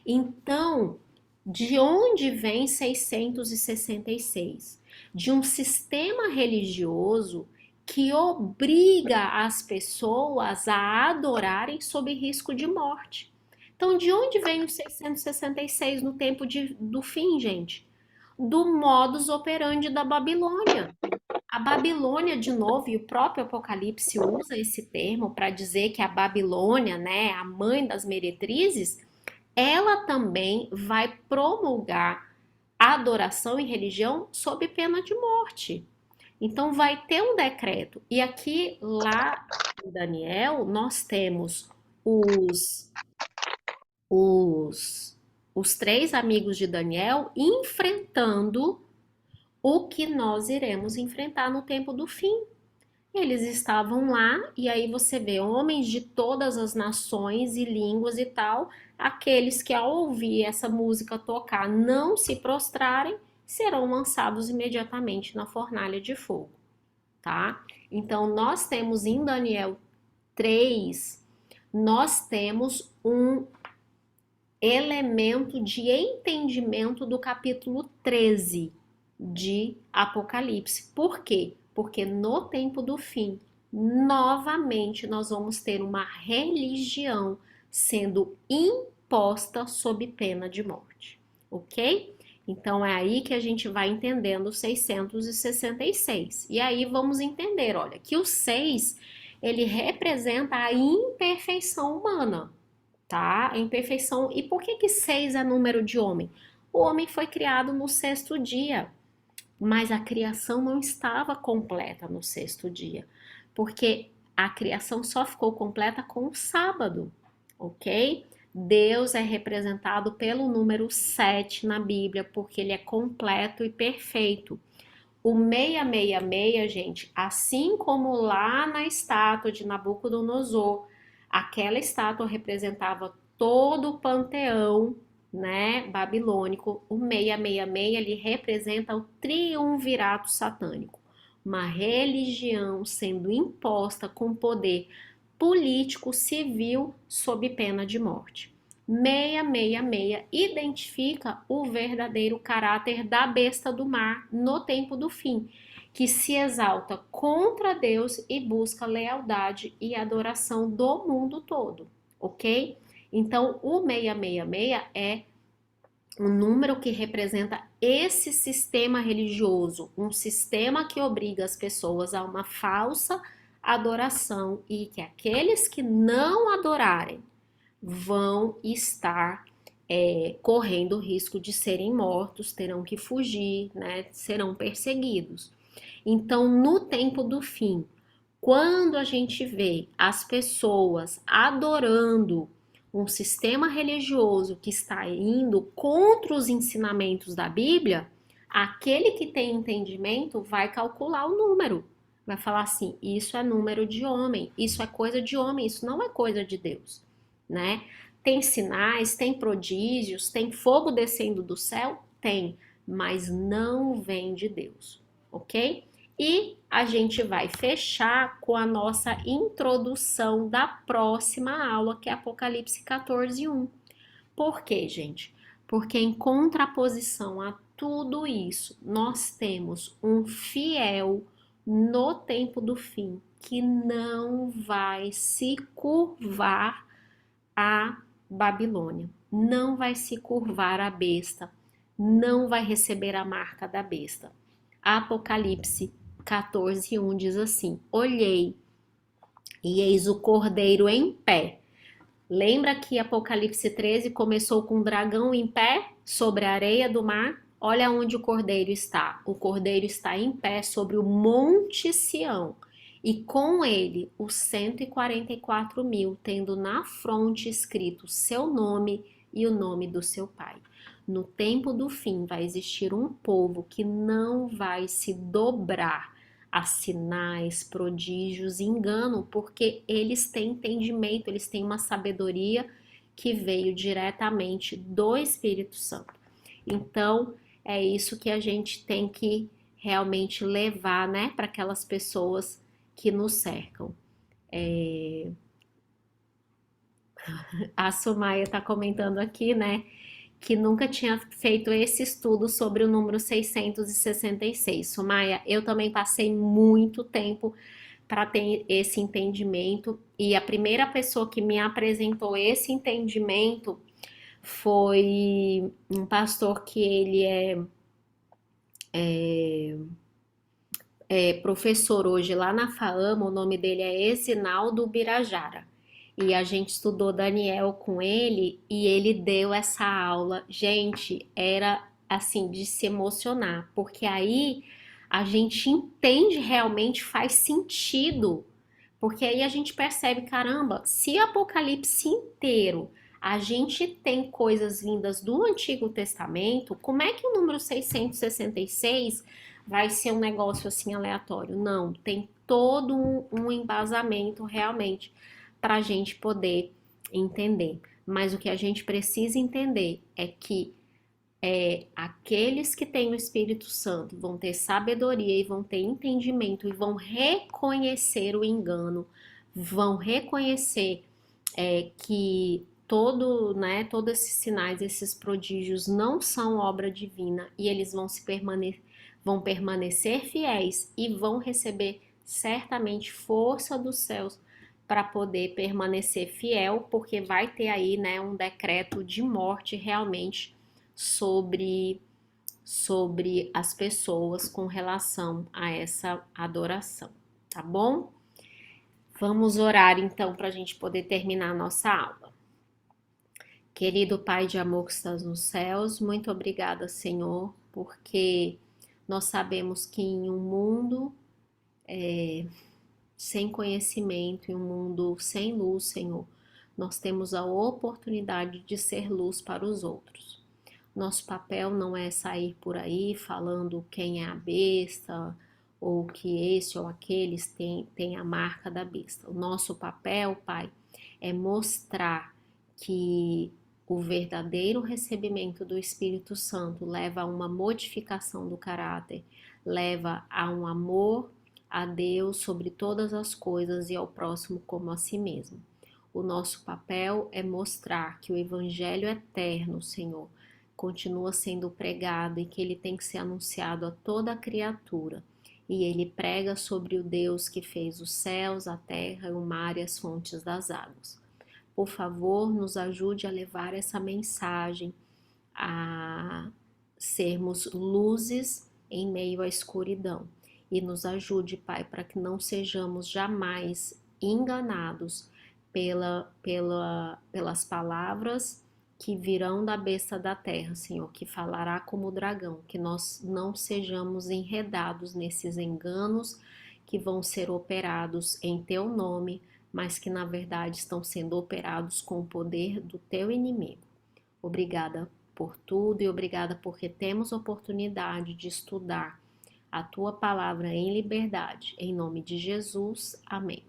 Então, de onde vem 666? De um sistema religioso que obriga as pessoas a adorarem sob risco de morte. Então, de onde vem os 666 no tempo do fim, gente? Do modus operandi da Babilônia. A Babilônia, de novo, e o próprio Apocalipse usa esse termo para dizer que a Babilônia, né, a mãe das meretrizes, ela também vai promulgar adoração e religião sob pena de morte. Então vai ter um decreto. E aqui, lá em Daniel, nós temos os, os, os 3 amigos de Daniel enfrentando o que nós iremos enfrentar no tempo do fim. Eles estavam lá e aí você vê homens de todas as nações e línguas e tal, aqueles que ao ouvir essa música tocar não se prostrarem, serão lançados imediatamente na fornalha de fogo, tá? Então nós temos em Daniel 3, nós temos um elemento de entendimento do capítulo 13 de Apocalipse. Por quê? Porque no tempo do fim, novamente nós vamos ter uma religião sendo imposta sob pena de morte, ok? Então é aí que a gente vai entendendo 666. E aí vamos entender, olha, que o 6, ele representa a imperfeição humana, tá? A imperfeição. E por que 6 é número de homem? O homem foi criado no 6º dia, mas a criação não estava completa no 6º dia, porque a criação só ficou completa com o sábado, ok? Deus é representado pelo número 7 na Bíblia, porque ele é completo e perfeito. O 666, gente, assim como lá na estátua de Nabucodonosor, aquela estátua representava todo o panteão, né, babilônico. O 666 ele representa o triunvirato satânico, uma religião sendo imposta com poder político, civil, sob pena de morte. 666 identifica o verdadeiro caráter da besta do mar no tempo do fim, que se exalta contra Deus e busca lealdade e adoração do mundo todo, ok? Então, o 666 é um número que representa esse sistema religioso, um sistema que obriga as pessoas a uma falsa adoração e que aqueles que não adorarem vão estar correndo o risco de serem mortos, terão que fugir, né? Serão perseguidos. Então, no tempo do fim, quando a gente vê as pessoas adorando um sistema religioso que está indo contra os ensinamentos da Bíblia, aquele que tem entendimento vai calcular o número. Vai falar assim: isso é número de homem, isso é coisa de homem, isso não é coisa de Deus, né? Tem sinais, tem prodígios, tem fogo descendo do céu? Tem, mas não vem de Deus, ok? E a gente vai fechar com a nossa introdução da próxima aula, que é Apocalipse 14:1. Por quê, gente? Porque em contraposição a tudo isso, nós temos um fiel no tempo do fim que não vai se curvar a Babilônia, não vai se curvar a besta, não vai receber a marca da besta. Apocalipse 14:1 diz assim: olhei e eis o cordeiro em pé. Lembra que Apocalipse 13 começou com um dragão em pé sobre a areia do mar? Olha onde o cordeiro está. O cordeiro está em pé sobre o monte Sião, e com ele os 144.000, tendo na fronte escrito seu nome e o nome do seu pai. No tempo do fim vai existir um povo que não vai se dobrar a sinais, prodígios, engano, porque eles têm entendimento, eles têm uma sabedoria que veio diretamente do Espírito Santo. Então, é isso que a gente tem que realmente levar, né, para aquelas pessoas que nos cercam. A Sumaia está comentando aqui, né, que nunca tinha feito esse estudo sobre o número 666. Sumaia, eu também passei muito tempo para ter esse entendimento, e a primeira pessoa que me apresentou esse entendimento foi um pastor que ele é professor hoje lá na FAAMA, o nome dele é Esinaldo Birajara. E a gente estudou Daniel com ele e ele deu essa aula. Gente, era assim de se emocionar, porque aí a gente entende realmente, faz sentido. Porque aí a gente percebe, caramba, se Apocalipse inteiro A gente tem coisas vindas do Antigo Testamento, como é que o número 666 vai ser um negócio assim aleatório? Não, tem todo um embasamento realmente para a gente poder entender. Mas o que a gente precisa entender é que aqueles que têm o Espírito Santo vão ter sabedoria e vão ter entendimento e vão reconhecer o engano, vão reconhecer que todos esses sinais, esses prodígios não são obra divina e eles vão permanecer fiéis e vão receber certamente força dos céus para poder permanecer fiel, porque vai ter aí, né, um decreto de morte realmente sobre as pessoas com relação a essa adoração, tá bom? Vamos orar então para a gente poder terminar a nossa aula. Querido Pai de amor que estás nos céus, muito obrigada, Senhor, porque nós sabemos que em um mundo sem conhecimento, em um mundo sem luz, Senhor, nós temos a oportunidade de ser luz para os outros. Nosso papel não é sair por aí falando quem é a besta ou que esse ou aqueles tem a marca da besta. O nosso papel, Pai, é mostrar que o verdadeiro recebimento do Espírito Santo leva a uma modificação do caráter, leva a um amor a Deus sobre todas as coisas e ao próximo como a si mesmo. O nosso papel é mostrar que o Evangelho eterno, Senhor, continua sendo pregado e que ele tem que ser anunciado a toda a criatura. E ele prega sobre o Deus que fez os céus, a terra, o mar e as fontes das águas. Por favor, nos ajude a levar essa mensagem, a sermos luzes em meio à escuridão. E nos ajude, Pai, para que não sejamos jamais enganados pelas palavras que virão da besta da terra, Senhor, que falará como o dragão, que nós não sejamos enredados nesses enganos que vão ser operados em teu nome, mas que na verdade estão sendo operados com o poder do teu inimigo. Obrigada por tudo e obrigada porque temos oportunidade de estudar a tua palavra em liberdade. Em nome de Jesus, amém.